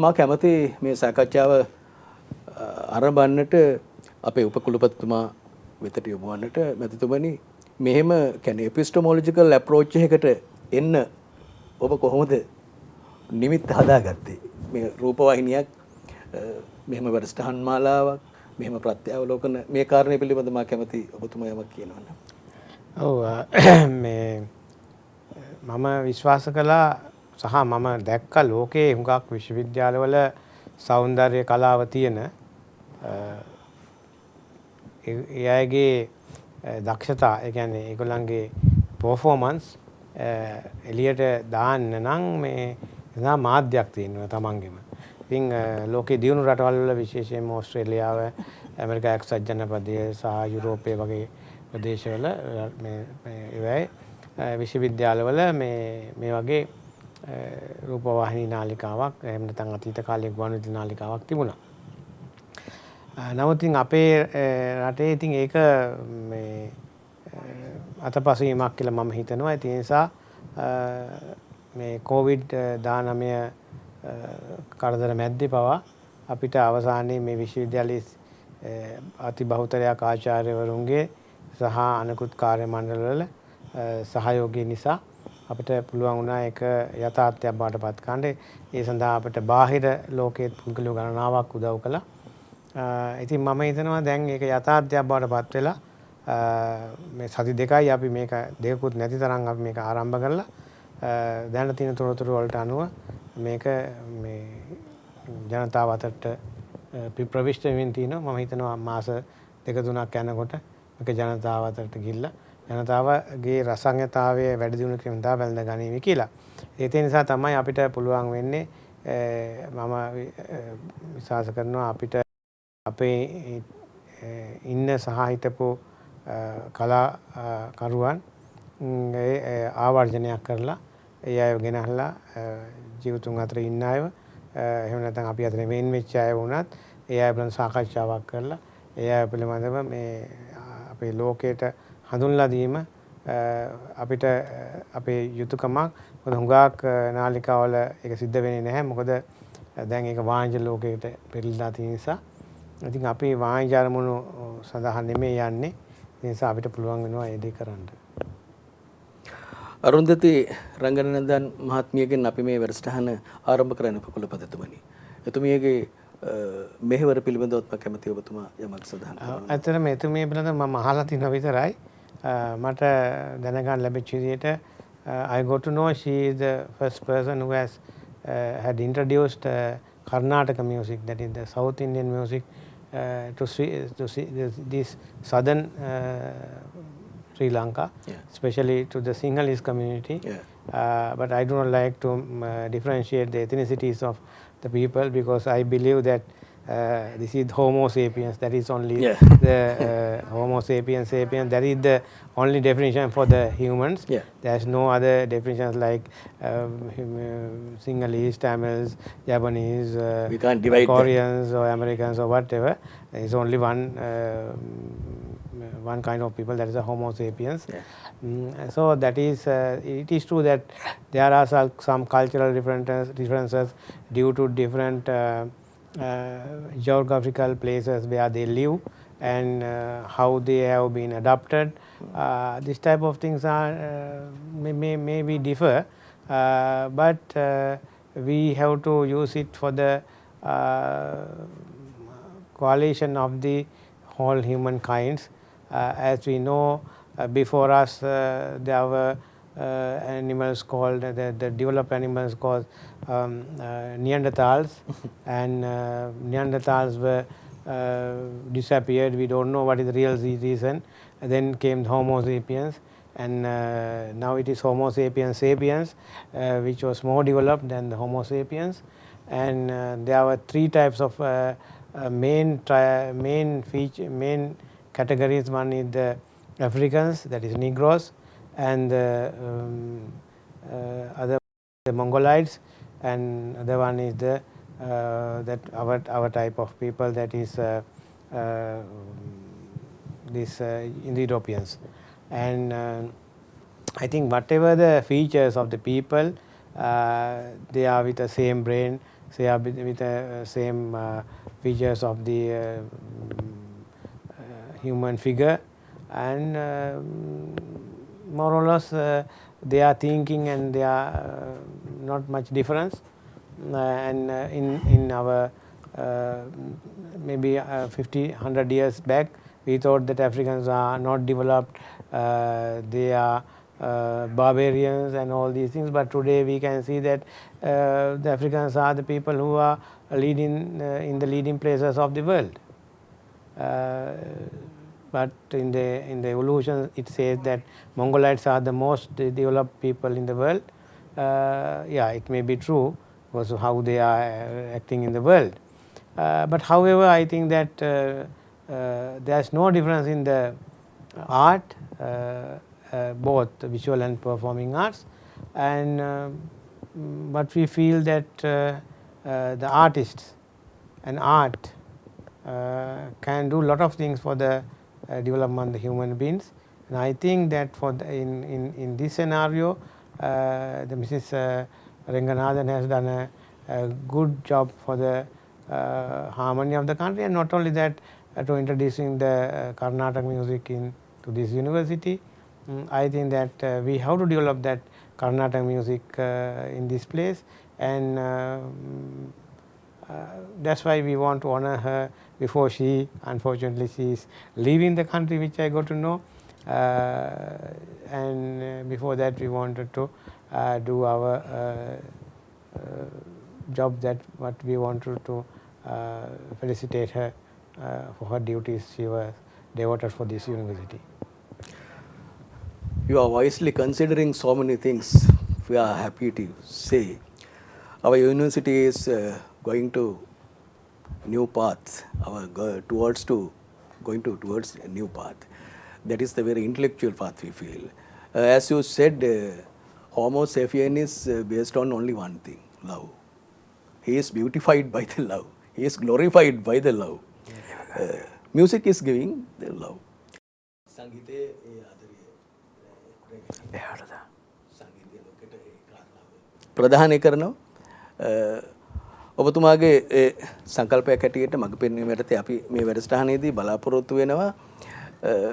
මා කැමති මේ සාකච්ඡාව ආරම්භන්නට අපේ උපකුලපතිතුමා වෙතට යොමු වන්නට මැතිතුමනි මෙහෙම කියන්නේ එපිස්ටමොලොජිකල් අප්‍රෝච් එකකට එන්න ඔබ කොහොමද නිමිත්ත හදාගත්තේ මේ රූපවාහිනියක් මෙහෙම වැඩසටහන් මාලාවක් මෙහෙම ප්‍රත්‍යාවලෝකන මේ කාරණේ පිළිබඳව මා කැමති ඔබතුමා යමක් කියනවනම්. ඔව් මේ මම විශ්වාස කළා සහ මම දැක්ක ලෝකයේ හුඟක් විශ්වවිද්‍යාලවල සෞන්දර්ය කලාව තියෙන ඒ අයගේ දක්ෂතා, ඒ කියන්නේ ඒගොල්ලන්ගේ පර්ෆෝමන්ස් එළියට දාන්න නම් මේ එදා මාධ්‍යයක් තියෙනවා තමන්ගෙම. ඉතින් ලෝකයේ දියුණු රටවල් වල විශේෂයෙන්ම ඕස්ට්‍රේලියාව, ඇමරිකා එක්සත් ජනපදය සහ යුරෝපය වගේ ප්‍රදේශවල මේ විශ්වවිද්‍යාලවල මේ වගේ රූපවාහිනී නාලිකාවක් එහෙම නැත්නම් අතීත කාලයේ ගුවන්විදුලි නාලිකාවක් තිබුණා. නමුත් ඉතින් අපේ රටේ ඉතින් ඒක මේ අතපසුවීමක් කියලා මම හිතනවා. ඒ නිසා මේ COVID-19 කරදර මැද්දේ පවා අපිට අවසානයේ මේ විශ්වවිද්‍යාලයේ අති බහුතරයක් ආචාර්යවරුන්ගේ සහ අනෙකුත් කාර්ය මණ්ඩලවල සහයෝගය නිසා අපිට පුළුවන් වුණා ඒක යථාර්ථයක් බවට පත් කරන්න. ඒ සඳහා අපිට බාහිර ලෝකයේ පුද්ගලයෝ ගණනාවක් උදව් කළා. ඉතින් මම හිතනවා දැන් ඒක යථාර්ථයක් බවට පත් වෙලා මේ සති දෙකයි අපි මේක දෙකකුත් නැති තරම් අපි මේක ආරම්භ කරලා දැන් තියෙන තොරතුරු වලට අනුව මේක මේ ජනතාව අතරට ප්‍රවිෂ්ඨ වෙමින් තිනවා. මම හිතනවා මාස දෙක තුනක් යනකොට මේක ජනතාව අතරට ගිහිල්ලා ජනතාවගේ රසඥතාවය වැඩි දියුණු කිරීම තමයි බැලඳ ගනිමි කියලා. ඒ නිසා තමයි අපිට පුළුවන් වෙන්නේ මම විශ්වාස කරනවා අපිට අපේ ඉන්න සහ හිටපු කලාකරුවන් ආවර්ජනයක් කරලා ඒ අය ගෙනහලා ජීවතුන් අතර ඉන්න අයව එහෙම නැත්නම් අපි අතර වෙන් වෙච්ච අය වුණත් ඒ අය පිළිබඳ සාකච්ඡාවක් කරලා ඒ අය පිළිබඳව මේ අපේ ලෝකයට හඳුන්ලා දීම අපිට අපේ යුතුයකමක්. මොකද හුඟක් නාලිකාවල ඒක සිද්ධ වෙන්නේ නැහැ. මොකද දැන් ඒක වාණිජ ලෝකයකට පෙරලිලා තියෙන නිසා. ඉතින් අපි වාණිජ අරමුණු සඳහා නෙමෙයි යන්නේ. ඒ නිසා අපිට පුළුවන් වෙනවා ඒ දේ කරන්න. අරුන්දති රංගනනන්දන් මහත්මියගෙන් අපි මේ වැඩසටහන ආරම්භ කරන්න කුලපතිතුමනි. එතුමියගේ මෙහෙවර පිළිබඳව කැමති ඔබතුමා යමක් සඳහන් කරන්න. ඇත්තටම එතුමිය පිළිබඳව මම අහලා තියෙනවා විතරයි. මට දැනගන්න ලැබිච්ච විදිහට I got to know she is the first person who has had introduced Karnataka music, that is the South Indian music, to this southern Sri Lanka, especially to the Sinhalese community. But I do not like to differentiate the ethnicities of the people, because I believe that this is Homo sapiens, that is only the Homo sapiens sapiens, that is the only definition for the humans. There is no other definitions like Sinhalese, Tamils, Japanese, we can't divide Koreans or Americans or whatever. There is only one kind of people, that is a Homo sapiens. So that is it is true that there are some cultural differences due to different geographical places where they live and how they have been adopted. This type of things are may differ, but we have to use it for the coalition of the whole humankind. As we know, before us there were animals called the developed animals called Neanderthals, and Neanderthals were disappeared. We don't know what is the real reason. And then came Homo sapiens, and now it is Homo sapiens sapiens, which was more developed than the Homo sapiens. And there were three types of main categories. One is the Africans, that is Negroes, and the other the Mongolites, and other one is the that our type of people, that is these Indo-Europeans. And I think whatever the features of the people, they are with the same brain, they are with the same features of the human figure, and more or less they are thinking, and they are not much difference. And in our maybe 50-100 years back, we thought that Africans are not developed, they are barbarians and all these things. But today we can see that the Africans are the people who are leading in the leading places of the world. But in the evolution it says that Mongolites are the most developed people in the world. It may be true because of how they are acting in the world. But however, I think that there is no difference in the art, both visual and performing arts. And but we feel that the artists and art can do a lot of things for the development of the human beings. And I think that for in this scenario, the Mrs. Ranganathan has done a good job for the harmony of the country, and not only that, to introducing the Carnatic music to this university. I think that we have to develop that Carnatic music in this place, and that's why we want to honor her before unfortunately she is leaving the country, which I got to know. And before that we wanted to do our job, that what we wanted to felicitate her for her duties she was devoted for this university. You are wisely considering so many things. We are happy to say our university is going to new path, towards a new path. That is the very intellectual path we feel. As you said, Homo sapien is based on only one thing, love. He is beautified by the love. He is glorified by the love. Music is giving the love. ප්‍රධානය කරනවා ඔබතුමාගේ සංකල්පයක් හැටියට මඟ පෙන්වීමට අපි මේ වැඩසටහනේදී බලාපොරොත්තු වෙනවා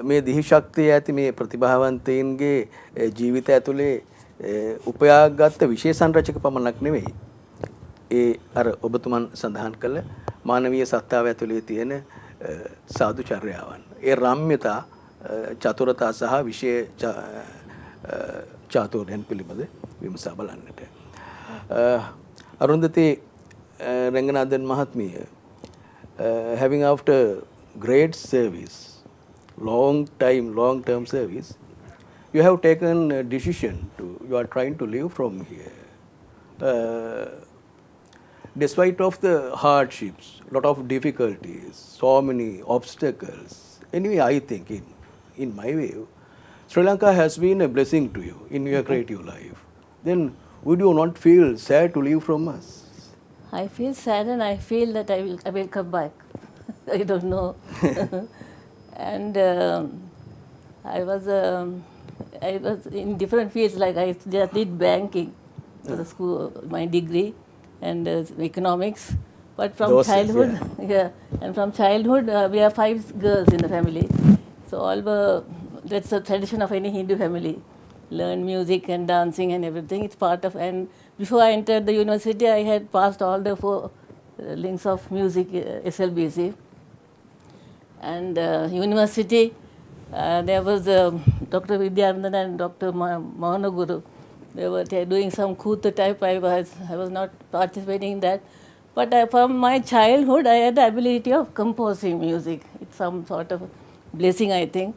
මේ දිහි ශක්තිය ඇති මේ ප්‍රතිභාවන්තයින්ගේ ජීවිතය ඇතුලේ උපයාගත් විශේෂ සංරචක පමණක් නෙවෙයි ඒ අර ඔබතුමන් සඳහන් කළ මානවීය සත්‍තාව ඇතුලේ තියෙන සාදුචර්යාවන් ඒ රම්‍යතා චතුරතා සහ විශේෂ චාතුර්යයන් පිළිබඳ විමසා බලන්නට Arundhati Ranganathan Mahatmiya, having after great service, long-term service, you have taken a decision you are trying to leave from here. Despite of the hardships, lot of difficulties, so many obstacles. Anyway, I think in my view, Sri Lanka has been a blessing to you in your creative life. Then would you not feel sad to leave from us? I feel sad and I feel that I will come back. I don't know. And I was in different fields, like I just did banking for the school, my degree, and economics. But from childhood, and from childhood, we are 5 girls in the family. So that's the tradition of any Hindu family. Learn music and dancing and everything. It's part of, and before I entered the university, I had passed all the 4 links of music, SLBC. And university, there was Dr. Vidyananda and Dr. Mohanaguru. They were doing some Kuta type. I was not participating in that. But from my childhood, I had the ability of composing music. It's some sort of blessing, I think.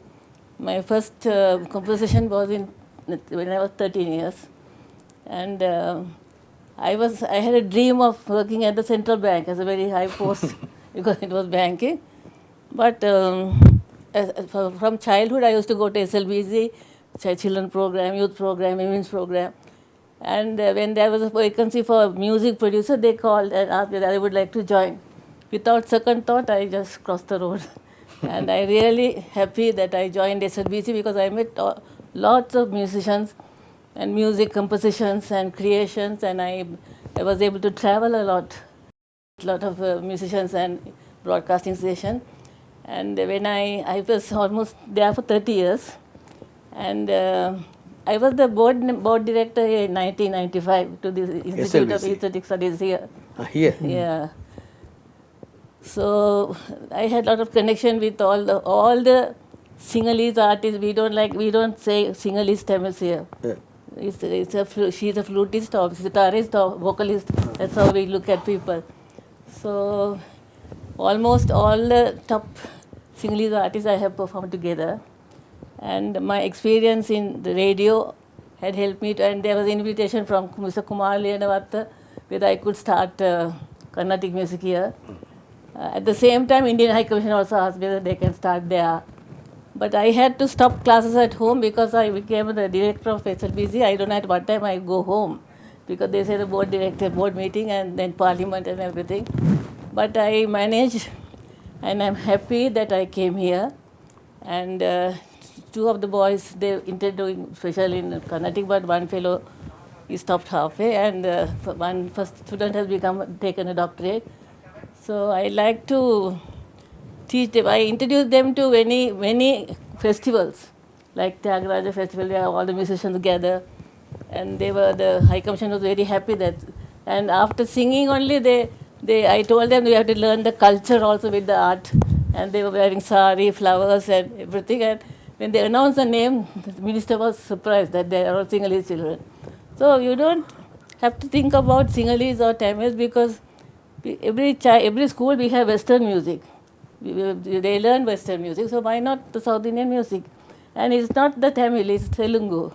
My first composition was when I was 13 years. And I had a dream of working at the central bank as a very high post because it was banking. But from childhood, I used to go to SLBC, children program, youth program, women's program. And when there was a vacancy for a music producer, they called and asked whether I would like to join. Without second thought, I just crossed the road. And I'm really happy that I joined SLBC because I met lots of musicians and music compositions and creations, and I was able to travel a lot of musicians and broadcasting stations. And when I was almost there for 30 years, and I was the board director in 1995 to the Institute of Aesthetic Studies here. Here? Yeah. So I had a lot of connection with all the Sinhalese artists. We don't say Sinhalese Tamils here. Yeah. She's a flutist or guitarist or vocalist. That's how we look at people. So almost all the top Sinhalese artists I have performed together. And my experience in the radio had helped me to, and there was an invitation from Mr. Kumar Leonavatta whether I could start Carnatic music here. At the same time, Indian High Commission also asked whether they can start there. But I had to stop classes at home because I became the director of SLBC. I don't know at what time I go home because they say the board meeting and then parliament and everything. But I managed, and I'm happy that I came here. And 2 of the boys, they intended doing special in Carnatic, but one fellow, he stopped halfway, and one first student has taken a doctorate. So I like to teach them. I introduced them to many festivals, like Tyagaraja Festival, where all the musicians gather. And the High Commission was very happy that. And after singing only, I told them we have to learn the culture also with the art. And they were wearing sari, flowers and everything. And when they announced the name, the minister was surprised that they are all Sinhalese children. So you don't have to think about Sinhalese or Tamils because every school we have Western music. They learn Western music, so why not the South Indian music? And it's not the Tamil, it's Telugu.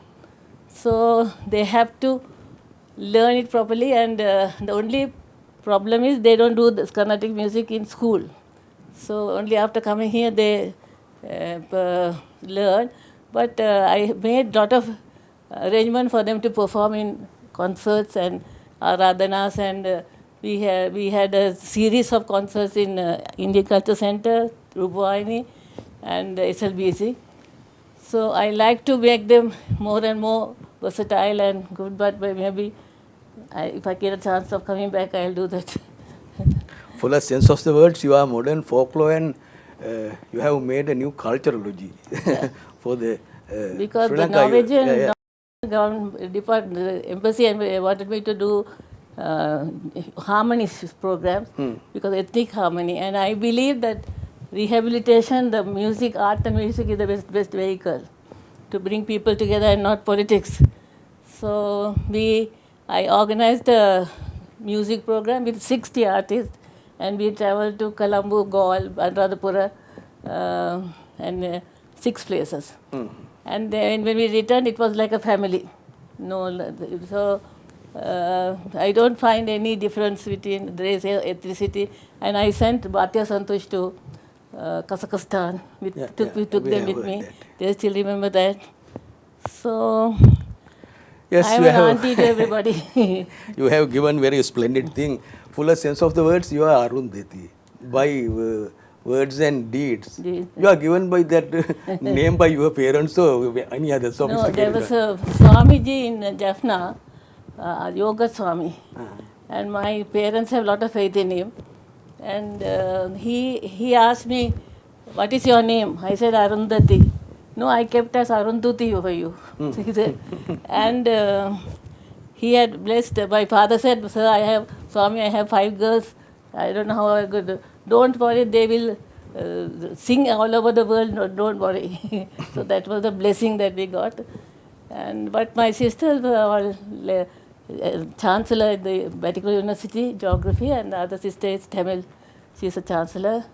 So they have to learn it properly, and the only problem is they don't do this Carnatic music in school. So only after coming here they learn. But I made a lot of arrangement for them to perform in concerts and aradhanas, and we had a series of concerts in Indian Culture Center, Rupavahini, and SLBC. So I like to make them more and more versatile and good, but maybe if I get a chance of coming back, I'll do that. Fuller sense of the words, you are modern folklore and you have made a new culturology for the because Sri the Lanka. Norwegian government department, the embassy, and wanted me to do harmony programs because ethnic harmony, and I believe that rehabilitation, the music, art and music is the best vehicle to bring people together and not politics. So I organized a music program with 60 artists, and we traveled to Colombo, Gaul, Anuradhapura, and 6 places. And then when we returned, it was like a family. So I don't find any difference between race and ethnicity. And I sent Bhatya Santosh to Kazakhstan. We took them with me. They still remember that. So yes, I am an auntie to everybody. You have given very splendid thing. Fuller sense of the words, you are Arundhati. By words and deeds. You are given by that name by your parents or any other sophisticated. No, there was a Swamiji in Jaffna, Yoga Swami. And my parents have a lot of faith in him. And he asked me, what is your name? I said, Arundhati. No, I kept as Arundhati over you. He said. And he had blessed, my father said, sir, Swami, I have 5 girls. I don't know how I could. Don't worry, they will sing all over the world. No, don't worry. So that was the blessing that we got. But my sisters were all chancellor at the Medical University, geography, and the other sister is Tamil. She is a chancellor.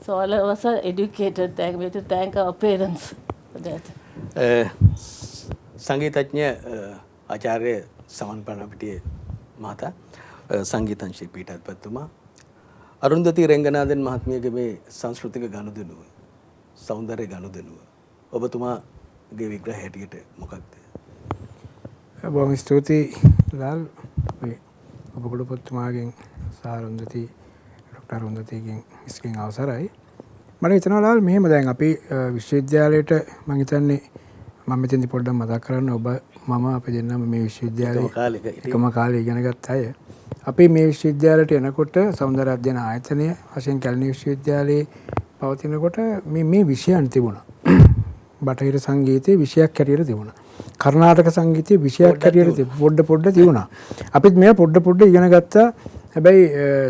So all of us are educated. We have to thank our parents for that. Sangeetඥ ආචාර්ය සමන්පනපිටියේ මහතා සංගීතං ශිල්පීඨාධිපතිතුමා අරුන්දති රංගනාදන් මහත්මියගේ මේ සංස්කෘතික ගනුදෙනුව සෞන්දර්ය ගනුදෙනුව ඔබතුමාගේ විග්‍රහය හැටියට මොකක්ද? බොහොම ස්තුතියි ලාල් මේ ඔබ කුලපතිතුමාගෙන් සහ අරුන්දති ડોક્ટર අරුන්දතිගෙන් ඉස්කින් අවසරයි. මට හිතෙනවා ලාල් මෙහෙම දැන් අපි විශ්වවිද්‍යාලයට මම හිතන්නේ මම මෙතෙන්දි පොඩ්ඩක් මතක් කරන්න ඔබ මම අපි දෙන්නම මේ විශ්වවිද්‍යාලේ එකම කාලේ ඉගෙන ගත්ත අය. අපි මේ විශ්වවිද්‍යාලයට එනකොට සෞන්දර්ය අධ්‍යයන ආයතනය වශයෙන් කැලණි විශ්වවිද්‍යාලයේ පවතිනකොට මේ විෂයන් තිබුණා. බටහිර සංගීතයේ විෂයක් හැටියට තිබුණා. කර්ණාටක සංගීතයේ විෂයක් හැටියට පොඩ්ඩ තිබුණා. අපිත් මේක පොඩ්ඩ ඉගෙන ගත්තා. හැබැයි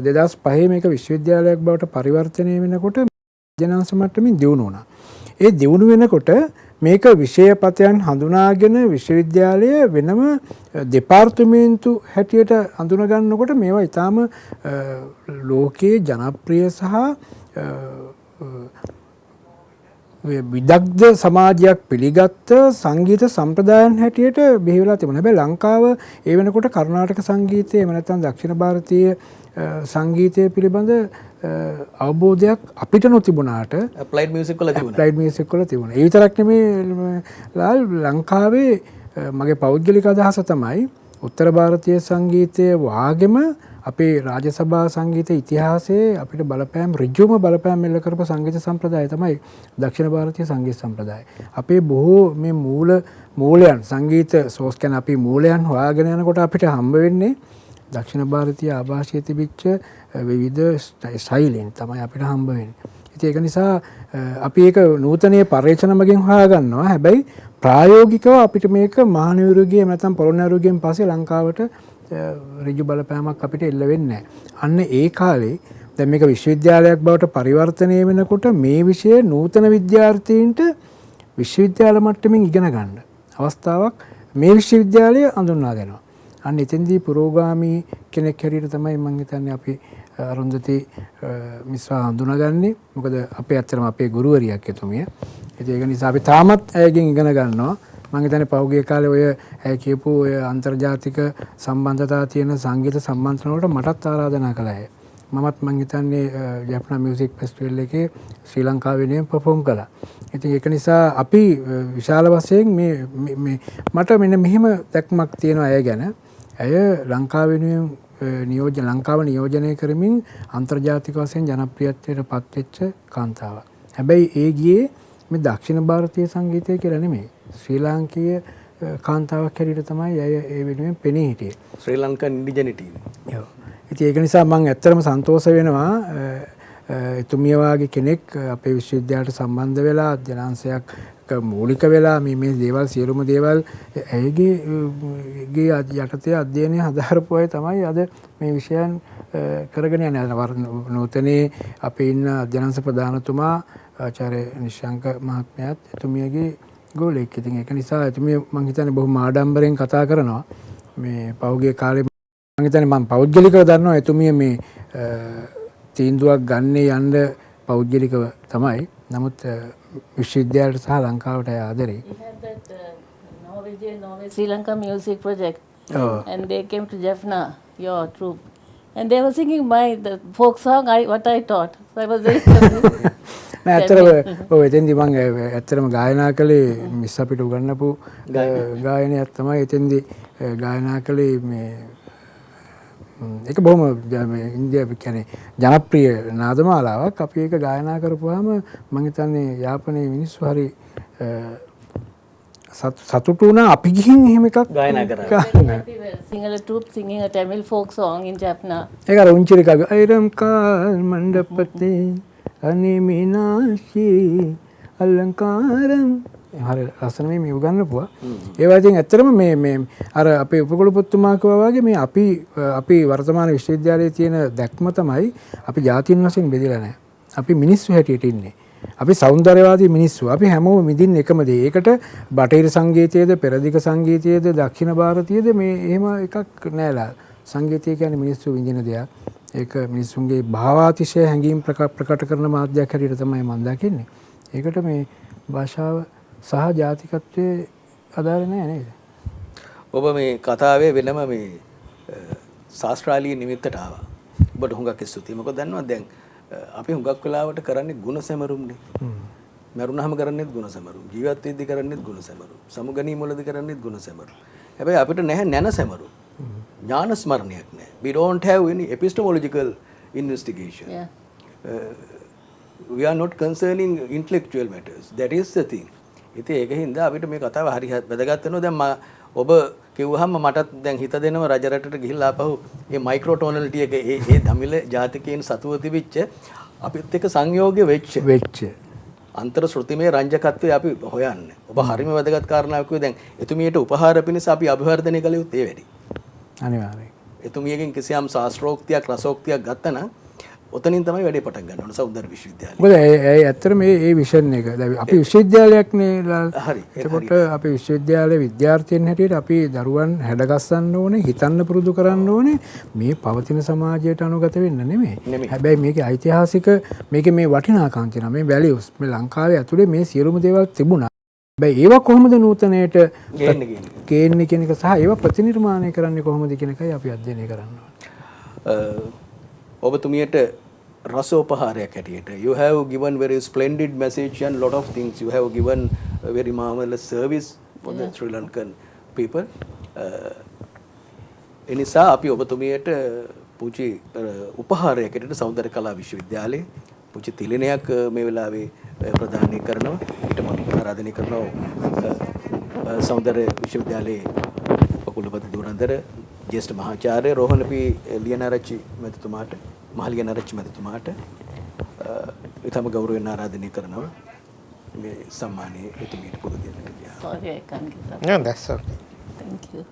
2005 මේක විශ්වවිද්‍යාලයක් බවට පරිවර්තනය වෙනකොට ජනංශ මට්ටමින් දියුණු වුණා. ඒ දියුණු වෙනකොට මේක විෂයපතයන් හඳුනාගෙන විශ්වවිද්‍යාලය වෙනම දෙපාර්තමේන්තු හැටියට හඳුනා ගන්නකොට මේවා ඊටාම ලෝකයේ ජනප්‍රිය සහ විදග්ධ සමාජයක් පිළිගත් සංගීත සම්ප්‍රදායන් හැටියට බිහි වෙලා තිබුණා. හැබැයි ලංකාව ඒ වෙනකොට කර්ණාටක සංගීතය එහෙම නැත්නම් දක්ෂිණ භාරතීය සංගීතය පිළිබඳ අවබෝධයක් අපිට නොතිබුණාට ඇප්ලයිඩ් මියුසික් වල තිබුණා. ඒ විතරක් නෙමෙයි ලාල් ලංකාවේ මගේ පෞද්ගලික අදහස තමයි උත්තර භාරතීය සංගීතයේ වාගෙම අපේ රාජසභා සංගීත ඉතිහාසයේ අපිට බලපෑම් ඍජුවම බලපෑම් එල්ල කරපු සංගීත සම්ප්‍රදාය තමයි දක්ෂිණ භාරතීය සංගීත සම්ප්‍රදාය. අපේ බොහෝ මේ මූලයන් සංගීත සෝස් කියන අපි මූලයන් හොයාගෙන යනකොට අපිට හම්බ වෙන්නේ දක්ෂිණ භාරතීය ආభాෂයේ තිබිච්ච විවිධ ශෛලීන් තමයි අපිට හම්බ වෙන්නේ. ඉතින් ඒක නිසා අපි ඒක නූතනීය පරිශ්‍රණ මගින් හොයා ගන්නවා. හැබැයි ප්‍රායෝගිකව අපිට මේක මහනුවරගේ නැත්නම් පොළොන්නරුවගෙන් පස්සේ ලංකාවට ඍජු බලපෑමක් අපිට එල්ල වෙන්නේ නැහැ. අන්න ඒ කාලේ දැන් මේක විශ්වවිද්‍යාලයක් බවට පරිවර්තනය වෙනකොට මේ විෂය නූතන විද්‍යාර්ථීන්ට විශ්වවිද්‍යාල මට්ටමින් ඉගෙන ගන්න අවස්ථාවක් මේ විශ්වවිද්‍යාලය හඳුන්වා දෙනවා. අන්න එතෙන්දී පුරෝගාමී කෙනෙක් හැටියට තමයි මම හිතන්නේ අපි අරුන්දති මිස්වා හඳුනාගන්නේ. මොකද අපේ ඇත්තටම අපේ ගුරුවරියක් එතුමිය. ඒක නිසා අපි තාමත් ඇයගෙන් ඉගෙන ගන්නවා. මම හිතන්නේ පහුගිය කාලේ ඔය ඇය කියපු ඔය අන්තර්ජාතික සම්බන්ධතා තියෙන සංගීත සම්මන්ත්‍රණ වලට මටත් ආරාධනා කළා. මමත් මං හිතන්නේ ජප්නා මියුසික් ෆෙස්ටිවල් එකේ ශ්‍රී ලංකාව වෙනුවෙන් පර්ෆෝම් කළා. ඉතින් ඒක නිසා අපි විශාල වශයෙන් මේ මට මෙන්න මෙහෙම දැක්මක් තියෙනවා ඇය ගැන. ඇය ලංකාව වෙනුවෙන් ලංකාව නියෝජනය කරමින් අන්තර්ජාතික වශයෙන් ජනප්‍රියත්වයට පත්වෙච්ච කාන්තාවක්. හැබැයි ඒ ගියේ මේ දක්ෂිණ භාරතීය සංගීතය කියලා නෙමෙයි. ශ්‍රී ලාංකීය කාන්තාවක් හැටියට තමයි ඇය ඒ වෙනුවෙන් පෙනී හිටියේ. ශ්‍රී ලංකන් ඉන්ඩිජෙනිටි. ඔව්. ඉතින් ඒක නිසා මම ඇත්තටම සන්තෝෂ වෙනවා එතුමිය වාගේ කෙනෙක් අපේ විශ්වවිද්‍යාලයට සම්බන්ධ වෙලා අධ්‍යනාංශයක් මූලික වෙලා මේ දේවල් සියලුම දේවල් ඇයගේ යටතේ අධ්‍යයනය හදාරපු අය තමයි අද මේ විෂයන් කරගෙන යන්නේ. නූතනයේ අපේ ඉන්න අධ්‍යනාංශ ප්‍රධානතුමා ආචාර්ය නිශාංක මහත්මයාත් එතුමියගේ ගෝලෙක්. ඉතින් ඒක නිසා එතුමිය මම හිතන්නේ බොහොම ආඩම්බරෙන් කතා කරනවා. මේ පහුගිය කාලේ මම හිතන්නේ මම පෞද්ගලිකව දන්නවා එතුමිය මේ තීන්දුවක් ගන්නේ යන්න පෞද්ගලිකව තමයි. නමුත් විශ්වවිද්‍යාලයට සහ ලංකාවට ආදරේ. We had that Norway Sri Lanka music project, and they came to Jaffna, your troupe, and they were singing the folk song what I taught. So I was very නෑ ඇත්තටම ඔව් එතෙන්දි මම ඇත්තටම ගායනා කළේ මිස් අපිට උගන්වපු ගායනයක් තමයි එතෙන්දි ගායනා කළේ මේ ඒක බොහොම ඉන්දියාවේ කියන්නේ ජනප්‍රිය නාදමාලාවක්. අපි ඒක ගායනා කරපුවාම මම හිතන්නේ යාපනයේ මිනිස්සු හරි සතුටු වුණා අපි ගිහින් එහෙම එකක් ගායනා කරා. Sinhala troupe singing a Tamil folk song in Jaffna. ඒක අර උන්චිරි කග අයිරම් කාල් මණ්ඩපතේ අනිමිනාශි අලංකාරම් හරි ලස්සන මේ උගන්වපුවා. ඒවා ඉතින් ඇත්තටම මේ අර අපේ උපකුලපතිතුමා කිව්වා වගේ මේ අපි වර්තමාන විශ්වවිද්‍යාලයේ තියෙන දැක්ම තමයි අපි ජාතීන් වශයෙන් බෙදලා නැහැ. අපි මිනිස්සු හැටියට ඉන්නේ. අපි සෞන්දර්යවාදී මිනිස්සු. අපි හැමෝම මිදින් එකම දේ. ඒකට බටහිර සංගීතයේද පෙරදිග සංගීතයේද දක්ෂිණ ಭಾರತೀයද මේ එහෙම එකක් නෑලා. සංගීතය කියන්නේ මිනිස්සු විඳින දෙයක්. ඒක මිනිස්සුන්ගේ භාවාතිශය හැඟීම් ප්‍රකට කරන මාධ්‍යයක් හැටියට තමයි මම දකින්නේ. ඒකට මේ භාෂාව සහ ජාතිකත්වයේ අදාළ නැහැ නේද? ඔබ මේ කතාවේ වෙනම මේ ශාස්ත්‍රාලීය නිමිත්තට ආවා. ඔබට හුඟක් ස්තුතියි. මොකද දන්නවද දැන් අපි හුඟක් වෙලාවට කරන්නේ ಗುಣ සැමරුම්නේ. මරුණාම කරන්නේත් ಗುಣ සැමරුම්. ජීවත් වෙද්දී කරන්නේත් ಗುಣ සැමරුම්. සමුගණී මුලදී කරන්නේත් ಗುಣ සැමරුම්. හැබැයි අපිට නැහැ නැන සැමරුම්. ඥාන ස්මරණයක් නැහැ. We don't have any epistemological investigation. We are not concerning intellectual matters. That is the thing. ඉතින් ඒක හින්දා අපිට මේ කතාව හරි වැදගත් වෙනවා. දැන් ඔබ කිව්වහම මටත් දැන් හිත දෙනවා රජ රටට ගිහිල්ලා ආපහු මේ මයික්‍රෝටෝනලිටි එක ඒ දමිළ ජාතිකයන් සතුව තිබිච්ච අපිත් එක්ක සංයෝගය වෙච්ච අන්තර් ශ්‍රුතිමය රංජකත්වය අපි හොයන්නේ. ඔබ හරිම වැදගත් කාරණාවක් කිව්වේ. දැන් එතුමියට උපහාර පිණිස අපි අභිවර්ධනය කළ යුත්තේ ඒ වැඩි. අනිවාර්යයෙන්. එතුමියගෙන් කිසියම් ශාස්ත්‍රෝක්තියක් රසෝක්තියක් ගත්තා නම් ඔතනින් තමයි වැඩේ පටන් ගන්න ඕන සෞන්දර්ය විශ්වවිද්‍යාලය. මොකද ඇත්තට මේ විෂන් එක දැන් අපි විශ්වවිද්‍යාලයක්නේ හරි. එතකොට අපි විශ්වවිද්‍යාලයේ විද්‍යාර්ථීන් හැටියට අපි දරුවන් හැඩගස්සන්න ඕනේ, හිතන්න පුරුදු කරන්න ඕනේ මේ පවතින සමාජයට අනුගත වෙන්න නෙමෙයි. හැබැයි මේකේ ඓතිහාසික මේකේ මේ වටිනාකම් තියෙනවා. මේ වැලියුස් මේ ලංකාවේ ඇතුලේ මේ සියලුම දේවල් තිබුණා. හැබැයි ඒවා කොහොමද නූතනයට ගේන්නේ කියන එක සහ ඒවා ප්‍රතිනිර්මාණය කරන්නේ කොහොමද කියන එකයි අපි අධ්‍යයනය කරන්න ඕනේ. ඔබතුමියට රසෝපහාරයක් හැටියට you have given very splendid message and lot of things. You have given a very marvelous service for the Sri Lankan people. එනිසා අපි ඔබතුමියට පුංචි උපහාරයක් හැටියට සෞන්දර්ය කලා විශ්වවිද්‍යාලයේ පුංචි තිලිනයක් මේ වෙලාවේ ප්‍රදානය කරනවා. ඊට මම ආරාධනය කරනවා සෞන්දර්ය විශ්වවිද්‍යාලයේ උපකුලපති දුරන්දර ජ්‍යෙෂ්ඨ මහාචාර්ය රෝහණ පී ලියනාරච්චි මැතිතුමාට මහලියනාරච්චි මැතිතුමාට ඊටම ගෞරවයෙන් ආරාධනය කරනවා මේ සම්මානයේ එතුමියට පුද දෙන්නට. Sorry, I can't give up. No, that's okay. Thank you.